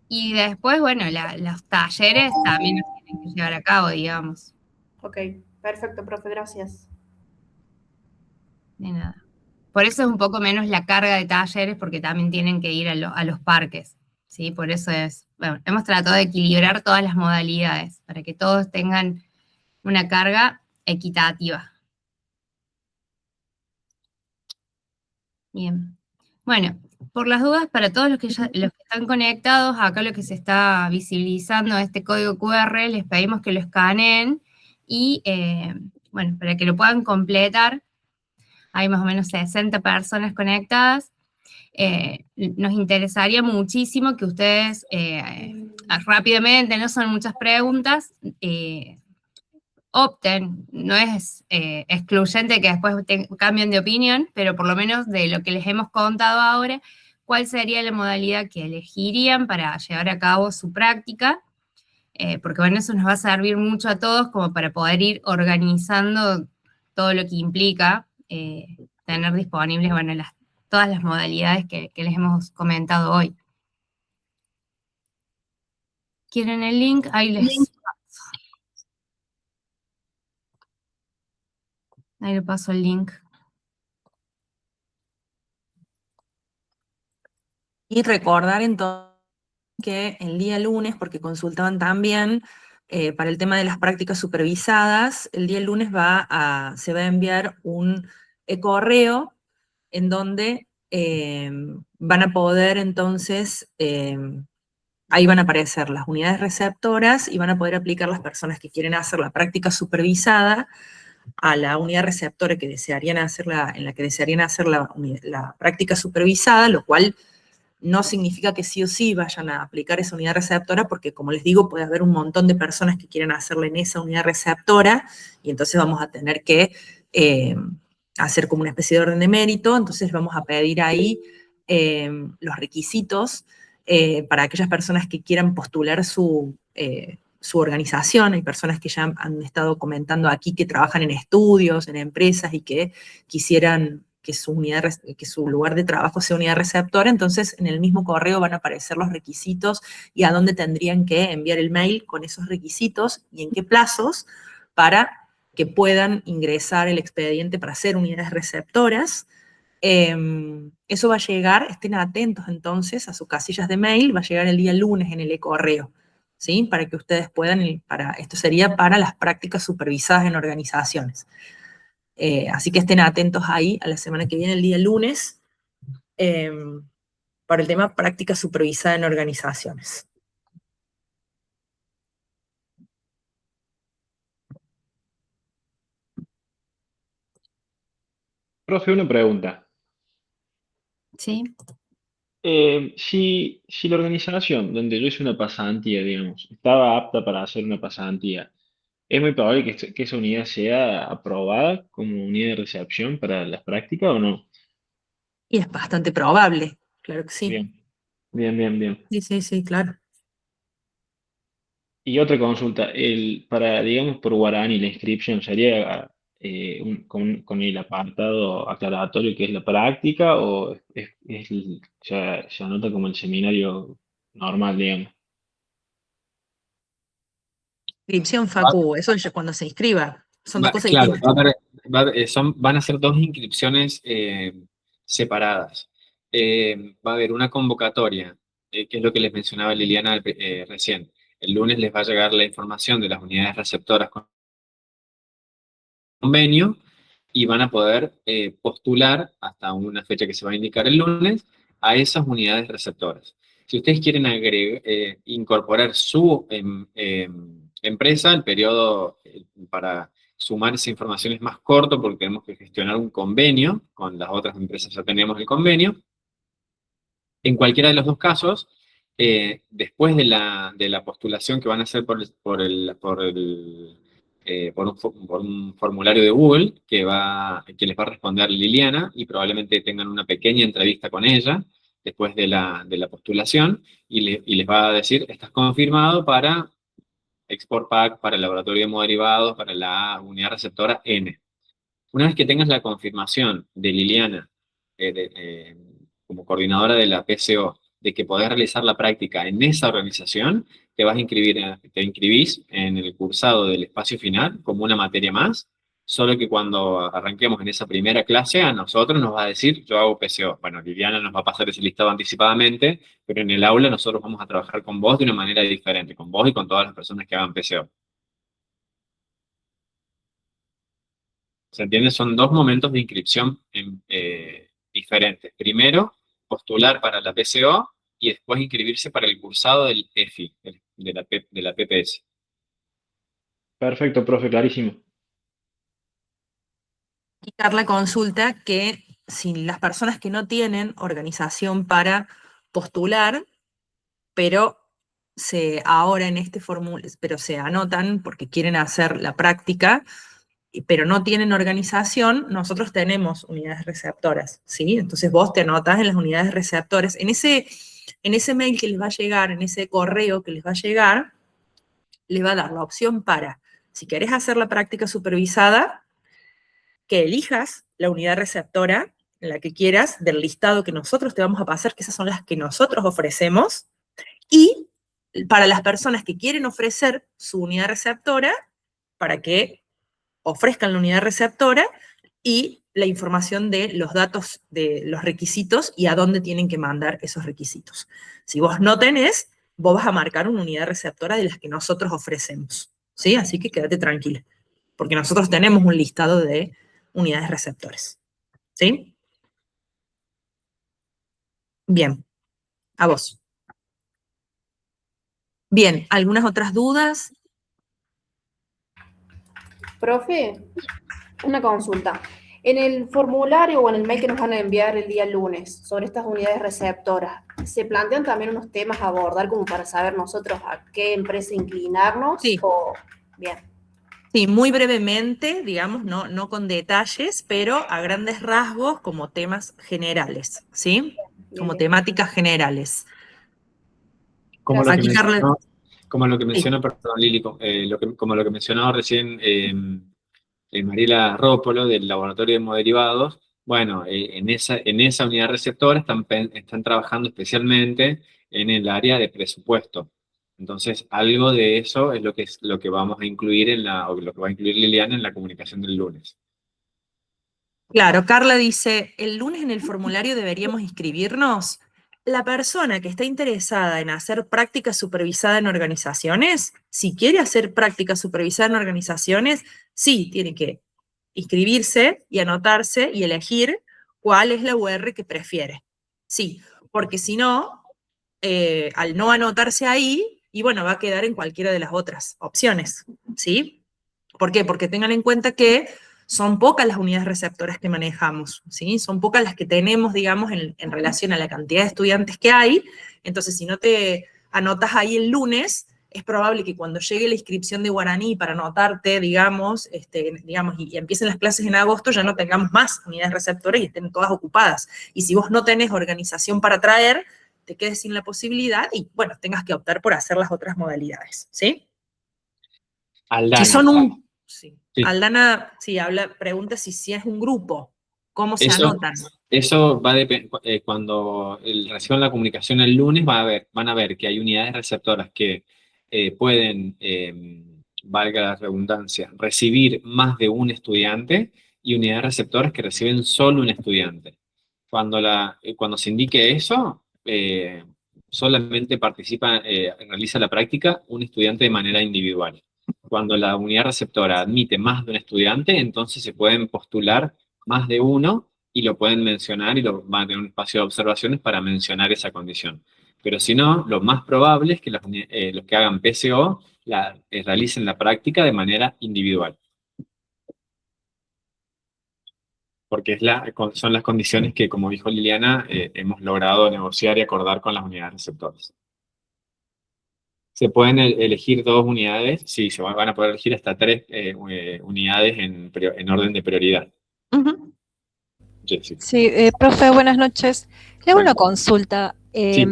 Y después, bueno, los talleres también los tienen que llevar a cabo, digamos. Ok, perfecto, profe, gracias. De nada. Por eso es un poco menos la carga de talleres, porque también tienen que ir a los parques, ¿sí? Por eso bueno, hemos tratado de equilibrar todas las modalidades, para que todos tengan una carga equitativa. Bien. Bueno, por las dudas, para todos los que están conectados, acá lo que se está visibilizando, este código QR, les pedimos que lo escaneen y, bueno, para que lo puedan completar. Hay más o menos 60 personas conectadas. Nos interesaría muchísimo que ustedes rápidamente, no son muchas preguntas, opten. No es excluyente que después cambien de opinión, pero por lo menos de lo que les hemos contado ahora, cuál sería la modalidad que elegirían para llevar a cabo su práctica, porque bueno, eso nos va a servir mucho a todos como para poder ir organizando todo lo que implica tener disponibles, bueno, todas las modalidades que les hemos comentado hoy. ¿Quieren el link? Ahí les paso. Ahí le paso el link. Y recordar entonces que el día lunes, porque consultaban también para el tema de las prácticas supervisadas, el día lunes se va a enviar un correo en donde van a poder entonces, ahí van a aparecer las unidades receptoras y van a poder aplicar las personas que quieren hacer la práctica supervisada a la unidad receptora que desearían en la que desearían hacer la práctica supervisada, lo cual no significa que sí o sí vayan a aplicar esa unidad receptora, porque como les digo, puede haber un montón de personas que quieren hacerla en esa unidad receptora, y entonces vamos a tener que hacer como una especie de orden de mérito. Entonces vamos a pedir ahí los requisitos para aquellas personas que quieran postular su organización. Hay personas que ya han estado comentando aquí que trabajan en estudios, en empresas, y que quisieran que su lugar de trabajo sea unidad receptora. Entonces en el mismo correo van a aparecer los requisitos y a dónde tendrían que enviar el mail con esos requisitos y en qué plazos para que puedan ingresar el expediente para ser unidades receptoras. Eso va a llegar, estén atentos entonces a sus casillas de mail, va a llegar el día lunes en el e-correo, ¿sí? Para que ustedes puedan, esto sería para las prácticas supervisadas en organizaciones. Así que estén atentos ahí a la semana que viene, el día lunes, para el tema práctica supervisada en organizaciones. Profe, una pregunta. Sí. Si la organización donde yo hice una pasantía, digamos, estaba apta para hacer una pasantía, ¿es muy probable que esa unidad sea aprobada como unidad de recepción para las prácticas o no? Y es bastante probable, claro que sí. Bien, bien, bien, bien. Sí, claro. Y otra consulta, digamos, por Guarani, la inscripción sería con el apartado aclaratorio que es la práctica, o se anota como el seminario normal, digamos? Inscripción, Facu, eso es cuando se inscriba. Son dos cosas Claro, distintas. van a ser dos inscripciones separadas. Va a haber una convocatoria, que es lo que les mencionaba Liliana recién. El lunes les va a llegar la información de las unidades receptoras con convenio y van a poder postular hasta una fecha que se va a indicar el lunes a esas unidades receptoras. Si ustedes quieren incorporar su empresa, el periodo para sumar esa información es más corto porque tenemos que gestionar un convenio, con las otras empresas ya tenemos el convenio. En cualquiera de los dos casos, después de la postulación que van a hacer por un formulario de Google que les va a responder Liliana, y probablemente tengan una pequeña entrevista con ella después de la postulación, y les va a decir, estás confirmado para Export Pack, para el laboratorio de hemoderivados, para la unidad receptora N. Una vez que tengas la confirmación de Liliana, como coordinadora de la PCO, de que podés realizar la práctica en esa organización, te inscribís en el cursado del espacio final como una materia más, solo que cuando arranquemos en esa primera clase, a nosotros nos va a decir, yo hago PCO. Bueno, Liliana nos va a pasar ese listado anticipadamente, pero en el aula nosotros vamos a trabajar con vos de una manera diferente, con vos y con todas las personas que hagan PCO. ¿Se entiende? Son dos momentos de inscripción diferentes. Primero, postular para la PCO y después inscribirse para el cursado del EFI, de la PPS. Perfecto, profe, clarísimo. Y Carla consulta que si las personas que no tienen organización para postular, pero ahora en este formulario, pero se anotan porque quieren hacer la práctica, pero no tienen organización, nosotros tenemos unidades receptoras, ¿sí? Entonces vos te anotás en las unidades receptoras. En ese mail que les va a llegar, en ese correo que les va a llegar, les va a dar la opción para, si querés hacer la práctica supervisada, que elijas la unidad receptora en la que quieras, del listado que nosotros te vamos a pasar, que esas son las que nosotros ofrecemos, y para las personas que quieren ofrecer su unidad receptora, para que ofrezcan la unidad receptora y la información de los datos de los requisitos y a dónde tienen que mandar esos requisitos. Si vos no tenés, vos vas a marcar una unidad receptora de las que nosotros ofrecemos, ¿sí? Así que quédate tranquila, porque nosotros tenemos un listado de unidades receptores, ¿sí? Bien, a vos. Bien, ¿algunas otras dudas? Profe, una consulta. En el formulario o en el mail que nos van a enviar el día lunes sobre estas unidades receptoras, ¿se plantean también unos temas a abordar como para saber nosotros a qué empresa inclinarnos? Sí. Bien. Sí, muy brevemente, digamos, no con detalles, pero a grandes rasgos como temas generales, ¿sí? Como temáticas generales. Como lo que Sí. mencionó, perdón, Lili, como lo que mencionaba recién Mariela Rópolo del laboratorio de hemoderivados. Bueno, en esa unidad receptora están trabajando especialmente en el área de presupuesto. Entonces, algo de eso es lo que vamos a incluir o lo que va a incluir Liliana en la comunicación del lunes. Claro, Carla dice, el lunes en el formulario deberíamos inscribirnos. La persona que está interesada en hacer práctica supervisada en organizaciones, si quiere hacer práctica supervisada en organizaciones, sí, tiene que inscribirse y anotarse y elegir cuál es la UR que prefiere. Sí, porque si no, al no anotarse ahí, y bueno, va a quedar en cualquiera de las otras opciones, ¿sí? ¿Por qué? Porque tengan en cuenta que son pocas las unidades receptoras que manejamos, ¿sí? Son pocas las que tenemos, digamos, en relación a la cantidad de estudiantes que hay. Entonces, si no te anotas ahí el lunes, es probable que cuando llegue la inscripción de guaraní para anotarte, digamos, y empiecen las clases en agosto, ya no tengamos más unidades receptoras y estén todas ocupadas. Y si vos no tenés organización para traer, te quedes sin la posibilidad y, bueno, tengas que optar por hacer las otras modalidades, ¿sí? Aldana. Si son Sí. Aldana, sí, pregunta si es un grupo, ¿cómo se anotan? Eso va a depender, cuando reciban la comunicación el lunes van a ver que hay unidades receptoras que pueden, valga la redundancia, recibir más de un estudiante y unidades receptoras que reciben solo un estudiante. Cuando se indique eso, solamente realiza la práctica un estudiante de manera individual. Cuando la unidad receptora admite más de un estudiante, entonces se pueden postular más de uno y lo pueden mencionar y van a tener un espacio de observaciones para mencionar esa condición. Pero si no, lo más probable es que los que hagan PCO realicen la práctica de manera individual. porque son las condiciones que, como dijo Liliana, hemos logrado negociar y acordar con las unidades receptoras. Se pueden elegir 2 unidades, sí, se van a poder elegir hasta 3 unidades en orden de prioridad. Jessica. Sí, profe, buenas noches. Le hago Bueno. una consulta. Sí.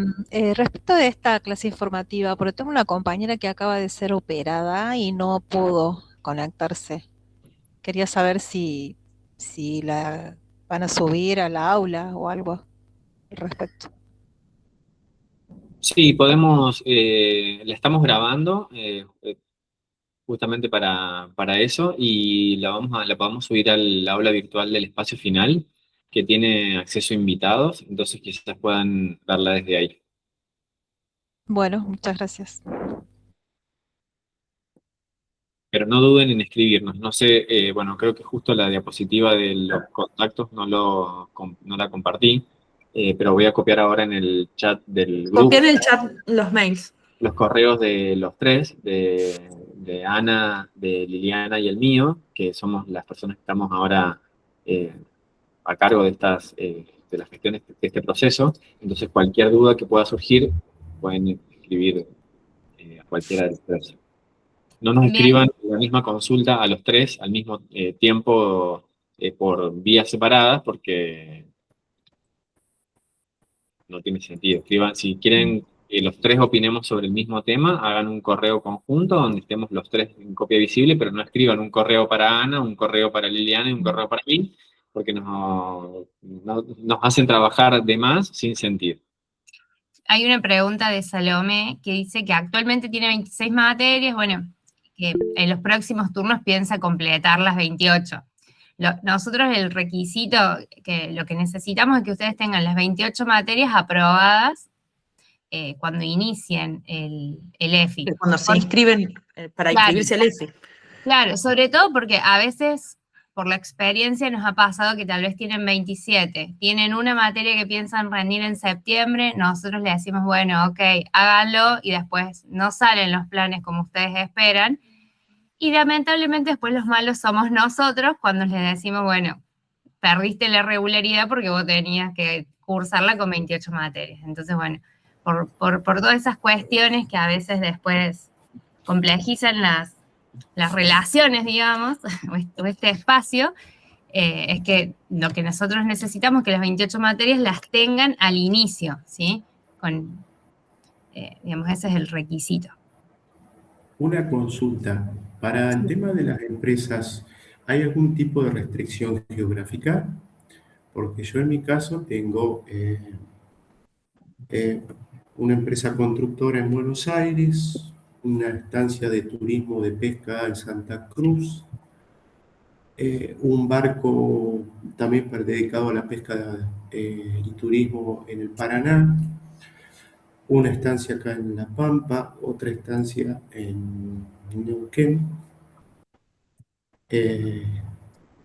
Respecto de esta clase informativa, porque tengo una compañera que acaba de ser operada y no pudo conectarse. Quería saber si la van a subir al aula o algo al respecto. Sí, podemos, la estamos grabando justamente para eso y la podemos subir al aula virtual del espacio final, que tiene acceso a invitados, entonces quizás puedan verla desde ahí. Bueno, muchas gracias. Pero no duden en escribirnos. No sé, bueno, creo que justo la diapositiva de los contactos no la compartí, pero voy a copiar ahora en el chat del grupo. Copié en el chat los mails. Los correos de los 3, de Ana, de Liliana y el mío, que somos las personas que estamos ahora a cargo de las gestiones de este proceso. Entonces, cualquier duda que pueda surgir, pueden escribir a cualquiera de los 3. No nos escriban la misma consulta a los 3 al mismo tiempo por vías separadas, porque no tiene sentido. Escriban, si quieren que los 3 opinemos sobre el mismo tema, hagan un correo conjunto donde estemos los 3 en copia visible, pero no escriban un correo para Ana, un correo para Liliana y un correo para mí, porque nos hacen trabajar de más sin sentido. Hay una pregunta de Salomé que dice que actualmente tiene 26 materias, bueno, que en los próximos turnos piensa completar las 28. Nosotros el requisito, lo que necesitamos es que ustedes tengan las 28 materias aprobadas cuando inicien el EFI. Cuando se inscriben para inscribirse al EFI. Claro, sobre todo porque a veces, por la experiencia, nos ha pasado que tal vez tienen 27, tienen una materia que piensan rendir en septiembre, nosotros les decimos, bueno, ok, háganlo, y después no salen los planes como ustedes esperan, y lamentablemente después los malos somos nosotros cuando les decimos, bueno, perdiste la regularidad porque vos tenías que cursarla con 28 materias. Entonces, bueno, por todas esas cuestiones que a veces después complejizan las relaciones, digamos, o este espacio, es que lo que nosotros necesitamos es que las 28 materias las tengan al inicio, ¿sí? Digamos, ese es el requisito. Una consulta. Para el tema de las empresas, ¿hay algún tipo de restricción geográfica? Porque yo en mi caso tengo una empresa constructora en Buenos Aires, una estancia de turismo de pesca en Santa Cruz, un barco también dedicado a la pesca y turismo en el Paraná, una estancia acá en La Pampa, otra estancia en Neuquén,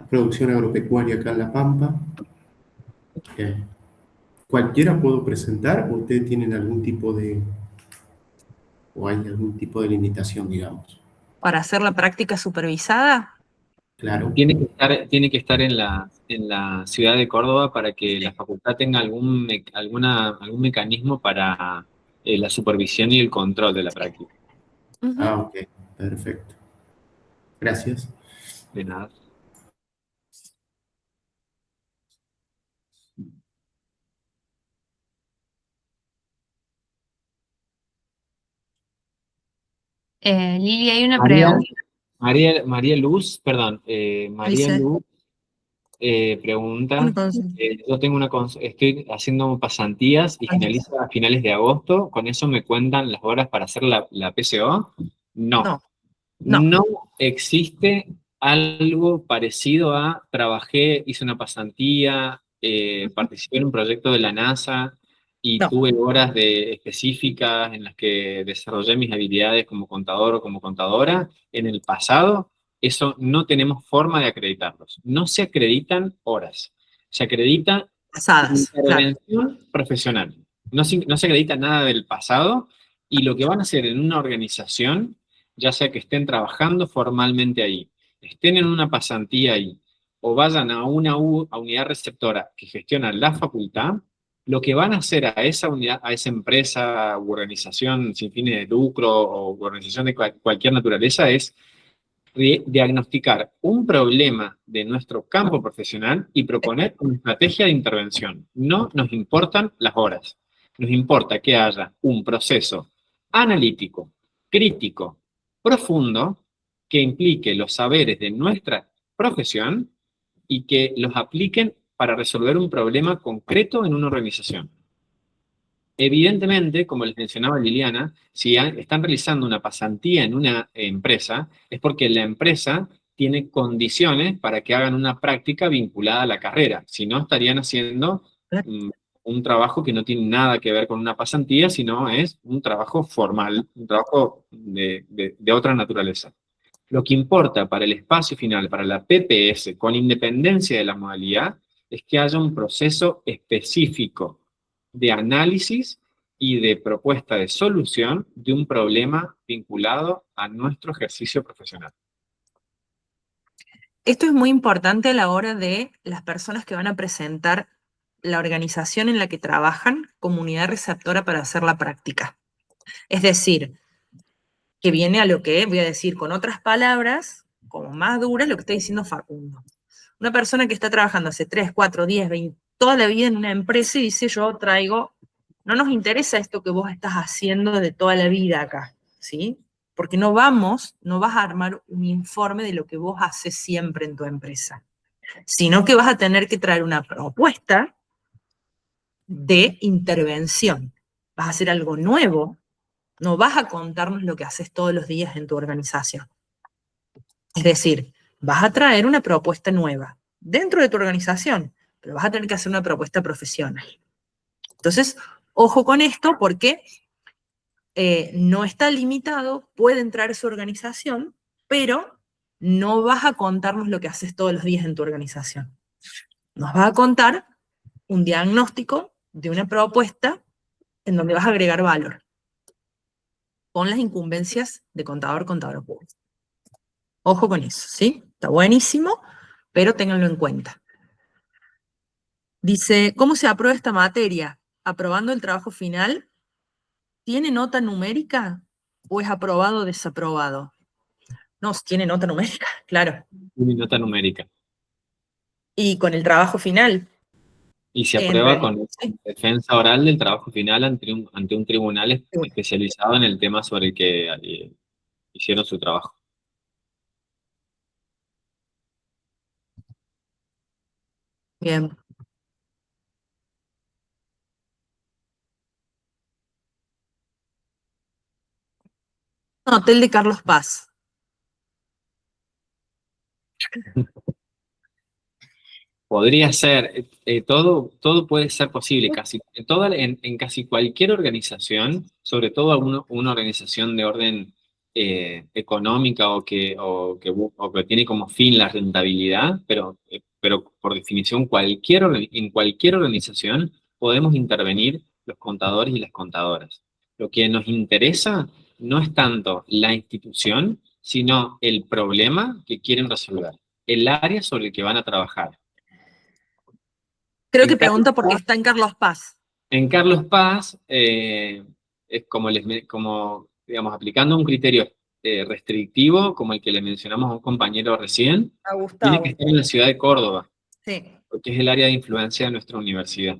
producción agropecuaria acá en La Pampa. ¿Cualquiera puedo presentar o ustedes tienen algún tipo de, o hay algún tipo de limitación, digamos? ¿Para hacer la práctica supervisada? Claro. Tiene que estar en la ciudad de Córdoba para que la facultad tenga algún mecanismo para la supervisión y el control de la práctica. Ah, ok, perfecto. Gracias. De nada. Lili, hay una pregunta. María Luz, perdón, María Dice. Luz pregunta, yo tengo estoy haciendo pasantías y finaliza a finales de agosto, ¿con eso me cuentan las horas para hacer la PCO? No existe algo parecido a hice una pasantía, participé en un proyecto de la NASA y tuve horas específicas en las que desarrollé mis habilidades como contador o como contadora en el pasado. Eso no tenemos forma de acreditarlos. No se acreditan horas. Se acredita intervención profesional. No se acredita nada del pasado y lo que van a hacer en una organización, ya sea que estén trabajando formalmente ahí, estén en una pasantía ahí o vayan a una unidad receptora que gestiona la facultad, lo que van a hacer a esa unidad, a esa empresa u organización sin fines de lucro o organización de cualquier naturaleza es diagnosticar un problema de nuestro campo profesional y proponer una estrategia de intervención. No nos importan las horas. Nos importa que haya un proceso analítico, crítico, profundo, que implique los saberes de nuestra profesión y que los apliquen para resolver un problema concreto en una organización. Evidentemente, como les mencionaba Liliana, si están realizando una pasantía en una empresa, es porque la empresa tiene condiciones para que hagan una práctica vinculada a la carrera. Si no, estarían haciendo un trabajo que no tiene nada que ver con una pasantía, sino es un trabajo formal, un trabajo de otra naturaleza. Lo que importa para el espacio final, para la PPS, con independencia de la modalidad, es que haya un proceso específico de análisis y de propuesta de solución de un problema vinculado a nuestro ejercicio profesional. Esto es muy importante a la hora de las personas que van a presentar la organización en la que trabajan como unidad receptora para hacer la práctica. Es decir, que viene a lo que voy a decir con otras palabras, como más duras, lo que está diciendo Facundo. Una persona que está trabajando hace 3, 4, 10, 20, toda la vida en una empresa y dice, yo traigo, no nos interesa esto que vos estás haciendo de toda la vida acá, ¿sí? Porque no vas a armar un informe de lo que vos haces siempre en tu empresa, sino que vas a tener que traer una propuesta de intervención. Vas a hacer algo nuevo, no vas a contarnos lo que haces todos los días en tu organización. Es decir, vas a traer una propuesta nueva dentro de tu organización, pero vas a tener que hacer una propuesta profesional. Entonces, ojo con esto porque no está limitado, puede entrar a su organización, pero no vas a contarnos lo que haces todos los días en tu organización. Nos vas a contar un diagnóstico de una propuesta en donde vas a agregar valor con las incumbencias de contador público. Ojo con eso, ¿sí? Está buenísimo, pero ténganlo en cuenta. Dice, ¿cómo se aprueba esta materia? ¿Aprobando el trabajo final? ¿Tiene nota numérica o es aprobado o desaprobado? No, tiene nota numérica, claro. Tiene nota numérica. ¿Y con el trabajo final? Y se aprueba con defensa oral del trabajo final ante un tribunal especializado en el tema sobre el que hicieron su trabajo. Bien. Hotel de Carlos Paz. Podría ser, todo puede ser posible, en casi cualquier organización, sobre todo una organización de orden económica o que tiene como fin la rentabilidad, pero por definición en cualquier organización podemos intervenir los contadores y las contadoras. Lo que nos interesa no es tanto la institución, sino el problema que quieren resolver, el área sobre el que van a trabajar. Creo que pregunta por qué está en Carlos Paz. En Carlos Paz, es como digamos, aplicando un criterio restrictivo, como el que le mencionamos a un compañero recién, A Gustavo. tiene que estar en la ciudad de Córdoba, Sí. porque es el área de influencia de nuestra universidad.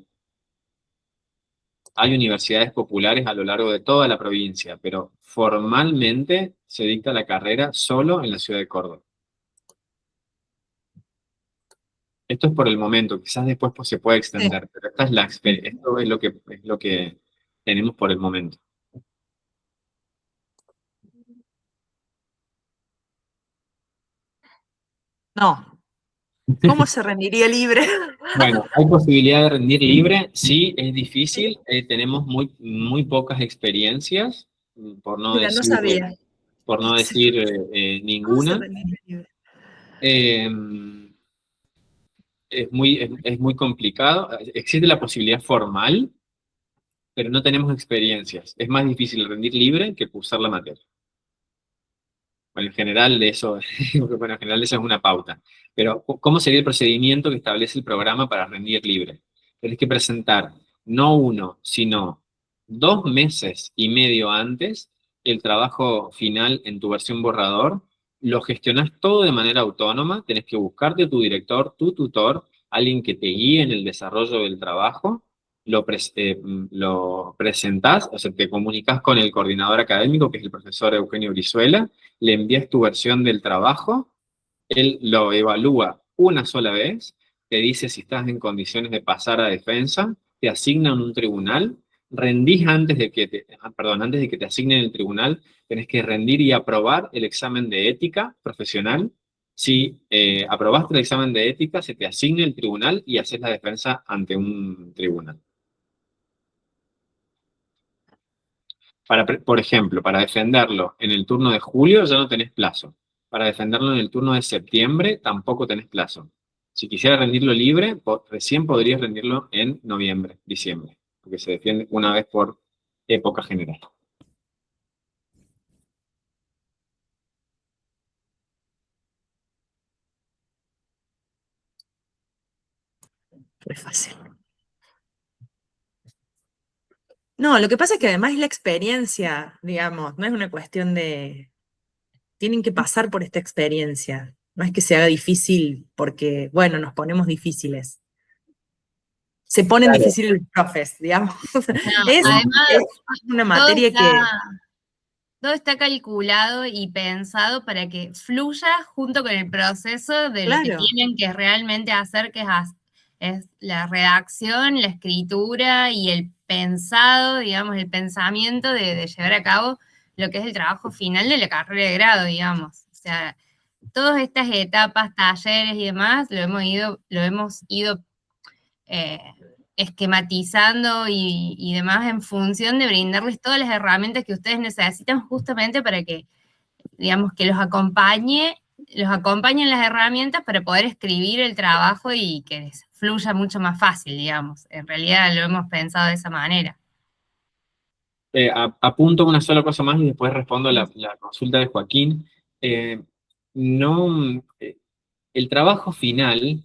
Hay universidades populares a lo largo de toda la provincia, pero formalmente se dicta la carrera solo en la ciudad de Córdoba. Esto es por el momento, quizás después se puede extender, pero esto es lo que tenemos por el momento. No. ¿Cómo se rendiría libre? Bueno, hay posibilidad de rendir libre, sí, es difícil, tenemos muy pocas experiencias, por no Mira, decir, no sabía. ninguna. Es muy complicado. Existe la posibilidad formal, pero no tenemos experiencias. Es más difícil rendir libre que cursar la materia. Bueno, en general eso, bueno, en general eso es una pauta. Pero, ¿cómo sería el procedimiento que establece el programa para rendir libre? Tienes que presentar no 1, sino 2 meses y medio antes el trabajo final en tu versión borrador. Lo gestionás todo de manera autónoma, tenés que buscarte a tu director, tu tutor, alguien que te guíe en el desarrollo del trabajo, lo presentás, o sea, te comunicas con el coordinador académico, que es el profesor Eugenio Brizuela, le envías tu versión del trabajo, él lo evalúa una sola vez, te dice si estás en condiciones de pasar a defensa, te asignan un tribunal, rendís antes de que antes de que te asignen el tribunal, tenés que rendir y aprobar el examen de ética profesional. Si aprobaste el examen de ética, se te asigna el tribunal y haces la defensa ante un tribunal. Por ejemplo, para defenderlo en el turno de julio ya no tenés plazo. Para defenderlo en el turno de septiembre tampoco tenés plazo. Si quisiera rendirlo libre, recién podrías rendirlo en noviembre, diciembre, porque se defiende una vez por época general. Fue fácil. No, lo que pasa es que además es la experiencia, digamos, no es una cuestión de... Tienen que pasar por esta experiencia. No es que se haga difícil porque, bueno, nos ponemos difíciles. Se ponen Claro. difíciles los profes, digamos. No, Es además, una materia todo está calculado y pensado para que fluya junto con el proceso de lo que Claro. tienen que realmente hacer, que es la redacción, la escritura y el pensado, digamos, el pensamiento de llevar a cabo lo que es el trabajo final de la carrera de grado, digamos. O sea, todas estas etapas, talleres y demás, lo hemos ido esquematizando y demás en función de brindarles todas las herramientas que ustedes necesitan justamente para que, digamos, que los acompañen las herramientas para poder escribir el trabajo y que les fluya mucho más fácil, digamos. En realidad lo hemos pensado de esa manera. Apunto una sola cosa más y después respondo la consulta de Joaquín. El trabajo final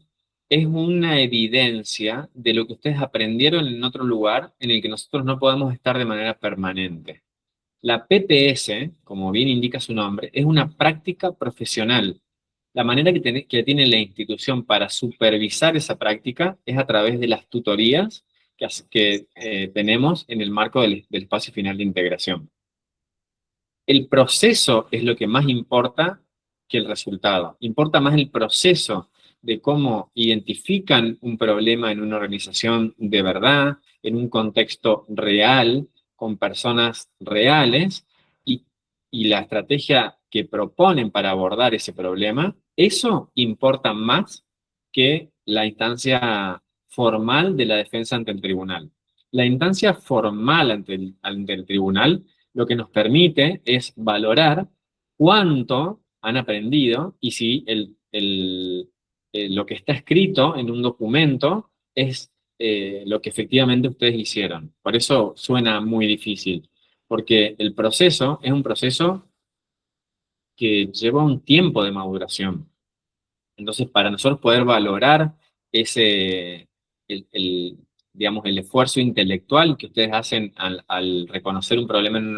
es una evidencia de lo que ustedes aprendieron en otro lugar en el que nosotros no podemos estar de manera permanente. La PPS, como bien indica su nombre, es una práctica profesional. La manera que tiene la institución para supervisar esa práctica es a través de las tutorías que tenemos en el marco del espacio final de integración. El proceso es lo que más importa que el resultado. Importa más el proceso de cómo identifican un problema en una organización de verdad, en un contexto real, con personas reales, y la estrategia que proponen para abordar ese problema. Eso importa más que la instancia formal de la defensa ante el tribunal. La instancia formal ante el tribunal lo que nos permite es valorar cuánto han aprendido y si lo que está escrito en un documento es lo que efectivamente ustedes hicieron. Por eso suena muy difícil, porque el proceso es un proceso que lleva un tiempo de maduración. Entonces, para nosotros poder valorar digamos, el esfuerzo intelectual que ustedes hacen al reconocer un problema en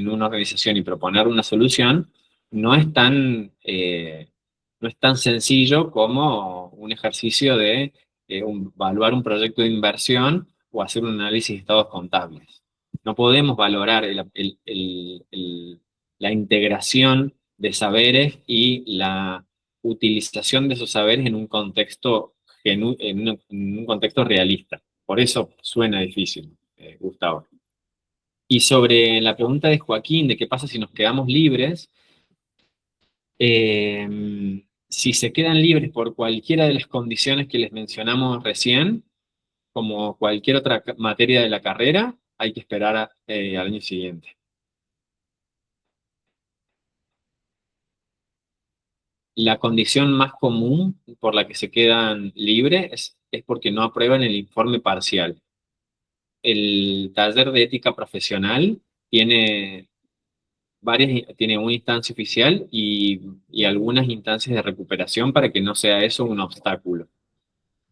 una organización y proponer una solución, no es tan sencillo como un ejercicio de evaluar un proyecto de inversión o hacer un análisis de estados contables. No podemos valorar la integración de saberes y la utilización de esos saberes en un contexto en un contexto realista. Por eso suena difícil, Gustavo. Y sobre la pregunta de Joaquín, de qué pasa si nos quedamos libres, si se quedan libres por cualquiera de las condiciones que les mencionamos recién, como cualquier otra materia de la carrera, hay que esperar al año siguiente. La condición más común por la que se quedan libres es porque no aprueban el informe parcial. El taller de ética profesional tiene tiene una instancia oficial y algunas instancias de recuperación para que no sea eso un obstáculo.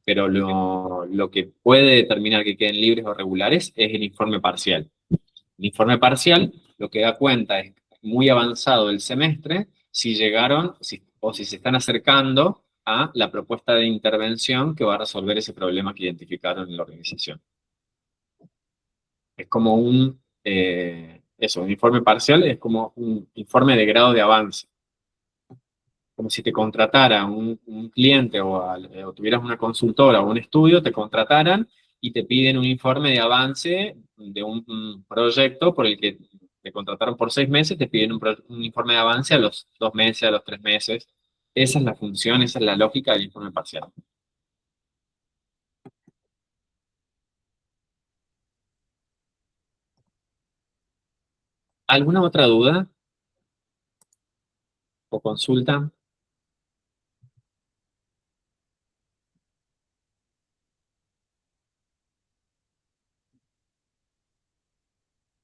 Pero lo que puede determinar que queden libres o regulares es el informe parcial. El informe parcial lo que da cuenta es muy avanzado el semestre si llegaron o si se están acercando a la propuesta de intervención que va a resolver ese problema que identificaron en la organización. Es como un informe parcial es como un informe de grado de avance. Como si te contratara un cliente o tuvieras una consultora o un estudio, te contrataran y te piden un informe de avance de un proyecto por el que te contrataron por 6 meses, te piden un informe de avance a los 2 meses, a los 3 meses. Esa es la función, esa es la lógica del informe parcial. ¿Alguna otra duda o consulta?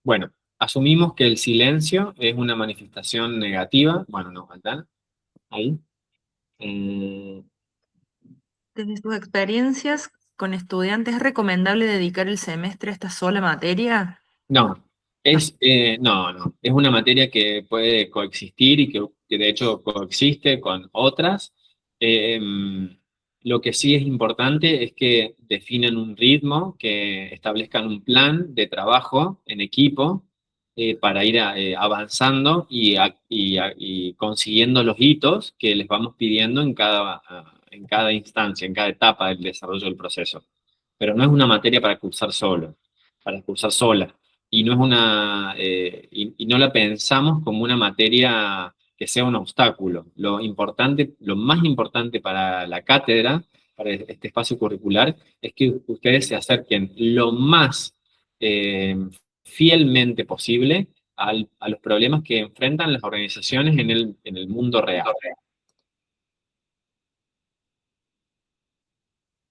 Bueno, asumimos que el silencio es una manifestación negativa. Bueno, no, faltan. Ahí. Desde sus experiencias con estudiantes, ¿es recomendable dedicar el semestre a esta sola materia? No, no. Es una materia que puede coexistir y que de hecho coexiste con otras. Lo que sí es importante es que definan un ritmo, que establezcan un plan de trabajo en equipo para ir avanzando y consiguiendo los hitos que les vamos pidiendo en cada instancia, en cada etapa del desarrollo del proceso. Pero no es una materia para cursar sola. Y no es y no la pensamos como una materia que sea un obstáculo. Lo más importante para la cátedra, para este espacio curricular, es que ustedes se acerquen lo más eh, fielmente posible a los problemas que enfrentan las organizaciones en el mundo real.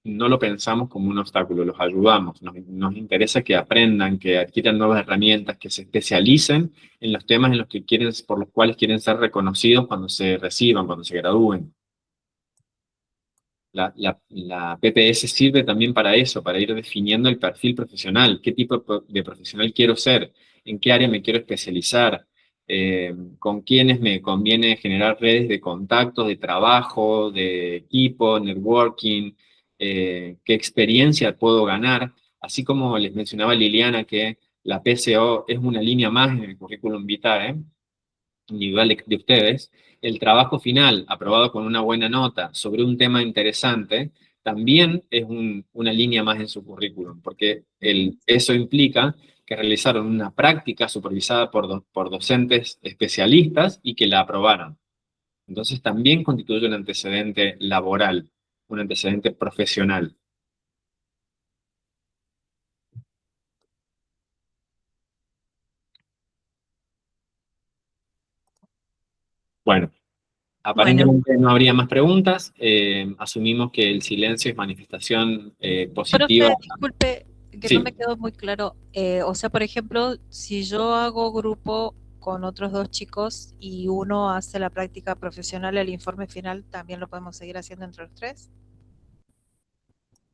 No lo pensamos como un obstáculo, los ayudamos, nos interesa que aprendan, que adquieran nuevas herramientas, que se especialicen en los temas en los que por los cuales quieren ser reconocidos cuando se reciban, cuando se gradúen. La PPS sirve también para eso, para ir definiendo el perfil profesional, qué tipo de profesional quiero ser, en qué área me quiero especializar, con quiénes me conviene generar redes de contactos, de trabajo, de equipo, networking, qué experiencia puedo ganar, así como les mencionaba Liliana que la PCO es una línea más en el currículum vitae, individual de ustedes, el trabajo final aprobado con una buena nota sobre un tema interesante, también es una línea más en su currículum, porque eso implica que realizaron una práctica supervisada por docentes especialistas y que la aprobaron. Entonces también constituye un antecedente laboral, un antecedente profesional. Bueno, aparentemente no habría más preguntas. Asumimos que el silencio es manifestación positiva. Profe, disculpe, que Sí. no me quedó muy claro. O sea, por ejemplo, si yo hago grupo con otros 2 chicos y uno hace la práctica profesional, el informe final, ¿también lo podemos seguir haciendo entre los 3?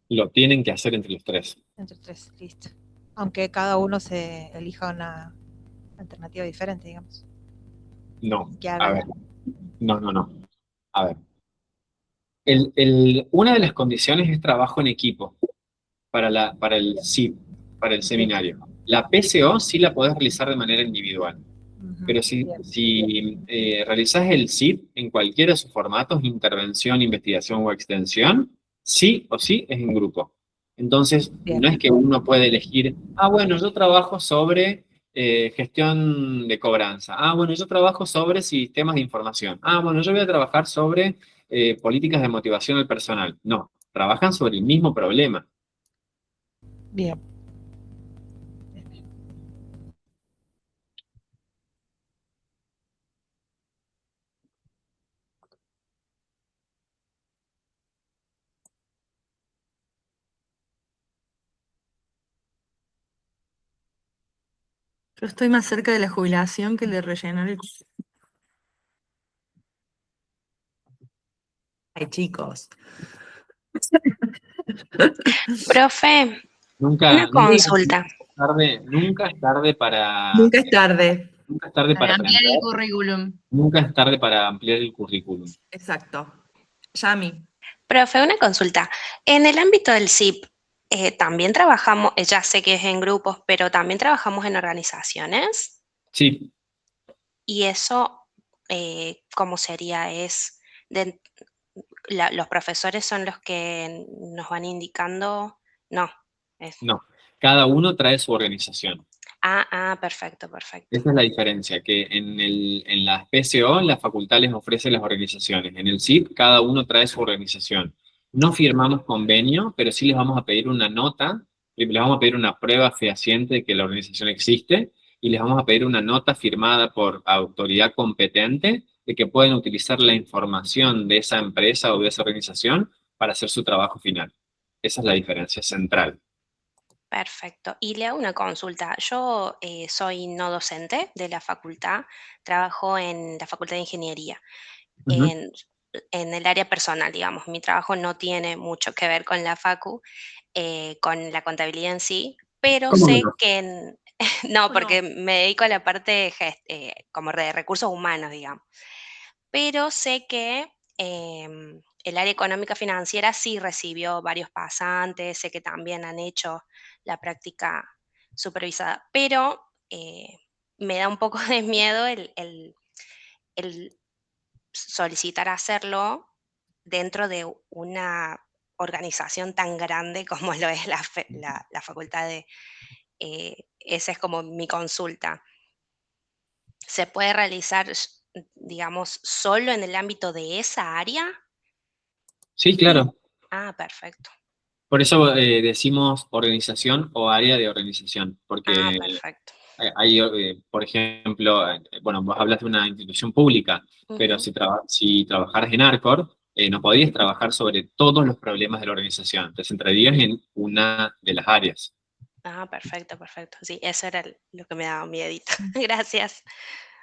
Lo tienen que hacer entre los 3. Entre 3, listo. Aunque cada uno se elija una alternativa diferente, digamos. No, Que a hagan ver. No. A ver. Una de las condiciones es trabajo en equipo para el SIP, para el seminario. La PCO sí la podés realizar de manera individual. Pero si realizás el SIP en cualquiera de sus formatos, intervención, investigación o extensión, sí o sí es en grupo. Entonces, no es que uno puede elegir, bueno, yo trabajo sobre gestión de cobranza. Bueno, yo trabajo sobre sistemas de información. Bueno, yo voy a trabajar sobre políticas de motivación al personal. No, trabajan sobre el mismo problema. Bien. Yo estoy más cerca de la jubilación que de rellenar el... Ay, chicos. Profe, Nunca, una nunca consulta. nunca es tarde para, Nunca es tarde. nunca es tarde Para para ampliar el aprender, currículum. nunca es tarde para ampliar el currículum. Exacto. Yami. Profe, una consulta. En el ámbito del SIP, también trabajamos, ya sé que es en grupos, pero también trabajamos en organizaciones. Sí, Y eso, ¿cómo sería? Los profesores son los que nos van indicando. No. no. Cada uno trae su organización. Perfecto, perfecto. Esa es la diferencia, que en las PCO, la facultad les ofrece las organizaciones. En el SIP, cada uno trae su organización. No firmamos convenio, pero sí les vamos a pedir una nota, les vamos a pedir una prueba fehaciente de que la organización existe y les vamos a pedir una nota firmada por autoridad competente de que pueden utilizar la información de esa empresa o de esa organización para hacer su trabajo final. Esa es la diferencia central. Perfecto. Y le hago una consulta. Yo soy no docente de la facultad, trabajo en la Facultad de Ingeniería, Ujú. en el área personal, digamos. Mi trabajo no tiene mucho que ver con la facu, con la contabilidad en sí, pero ¿Cómo que sé no? que no, porque me dedico a la parte como de recursos humanos, digamos. Pero sé que el área económica financiera sí recibió varios pasantes, sé que también han hecho la práctica supervisada, pero me da un poco de miedo el solicitar hacerlo dentro de una organización tan grande como lo es la facultad de... esa es como mi consulta. ¿Se puede realizar, digamos, solo en el ámbito de esa área? Sí, claro. Perfecto. Por eso decimos organización o área de organización, porque Perfecto. hay, por ejemplo, bueno, vos hablas de una institución pública, pero Ujú. si trabajaras en Arcor, no podrías trabajar sobre todos los problemas de la organización, te centrarías en una de las áreas. Perfecto, perfecto. Sí, eso era lo que me daba miedito. Gracias.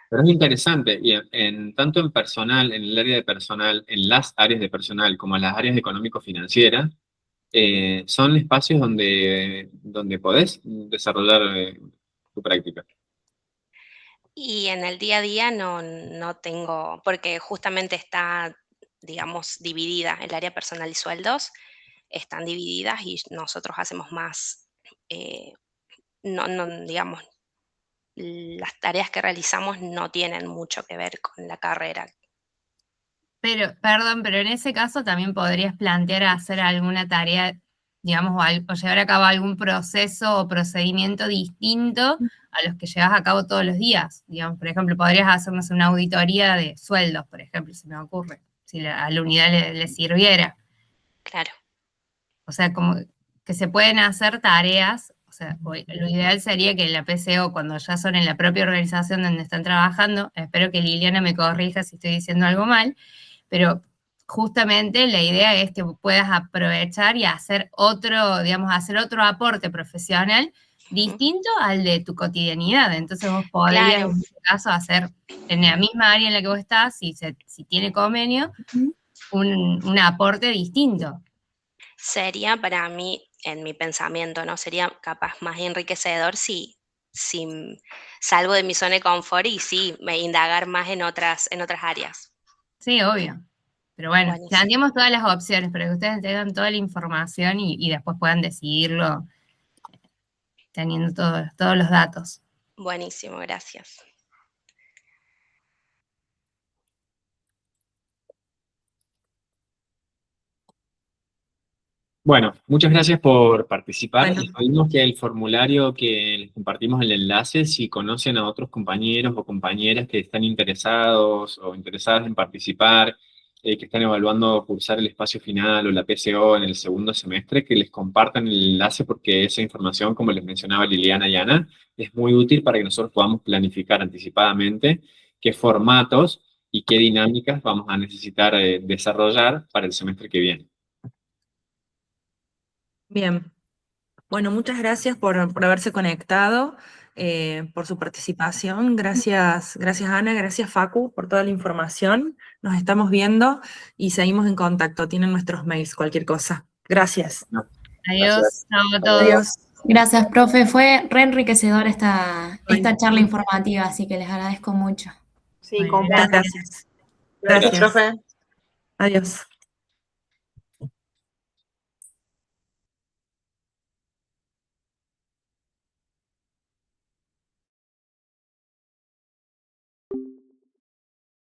Pero es interesante, y tanto en personal, en el área de personal, en las áreas de personal, como en las áreas económico-financieras, son espacios donde podés desarrollar tu práctica. Y en el día a día no tengo, porque justamente está, digamos, dividida el área personal y sueldos, están divididas y nosotros hacemos más, digamos, las tareas que realizamos no tienen mucho que ver con la carrera. Pero, perdón, pero en ese caso también podrías plantear hacer alguna tarea, digamos, o llevar a cabo algún proceso o procedimiento distinto a los que llevas a cabo todos los días. Digamos, por ejemplo, podrías hacernos una auditoría de sueldos, por ejemplo, se me ocurre, si a la unidad le sirviera. Claro. O sea, como que se pueden hacer tareas, o sea, lo ideal sería que la PCO, cuando ya son en la propia organización donde están trabajando, espero que Liliana me corrija si estoy diciendo algo mal, pero justamente la idea es que puedas aprovechar y hacer hacer otro aporte profesional distinto al de tu cotidianidad. Entonces vos podrías, Claro. en este caso, hacer en la misma área en la que vos estás, si tiene convenio, un aporte distinto. Sería para mí, en mi pensamiento, ¿no? Sería capaz más enriquecedor si salgo de mi zona de confort y sí, me indagar más en otras áreas. Sí, obvio. Pero bueno, Buenísimo. planteemos todas las opciones para que ustedes tengan toda la información y después puedan decidirlo teniendo todos los datos. Buenísimo, gracias. Bueno, muchas gracias por participar. Bueno. Les pedimos que el formulario que les compartimos el enlace, si conocen a otros compañeros o compañeras que están interesados o interesadas en participar, que están evaluando cursar el espacio final o la PCO en el segundo semestre, que les compartan el enlace porque esa información, como les mencionaba Liliana y Ana, es muy útil para que nosotros podamos planificar anticipadamente qué formatos y qué dinámicas vamos a necesitar desarrollar para el semestre que viene. Bien. Bueno, muchas gracias por haberse conectado. por su participación. Gracias, gracias Ana, gracias Facu por toda la información. Nos estamos viendo y seguimos en contacto. Tienen nuestros mails, cualquier cosa. Gracias. Adiós, chao a todos. Adiós. Gracias, profe. Fue re enriquecedora esta charla informativa, así que les agradezco mucho. Sí, Gracias. Gracias, profe. Adiós.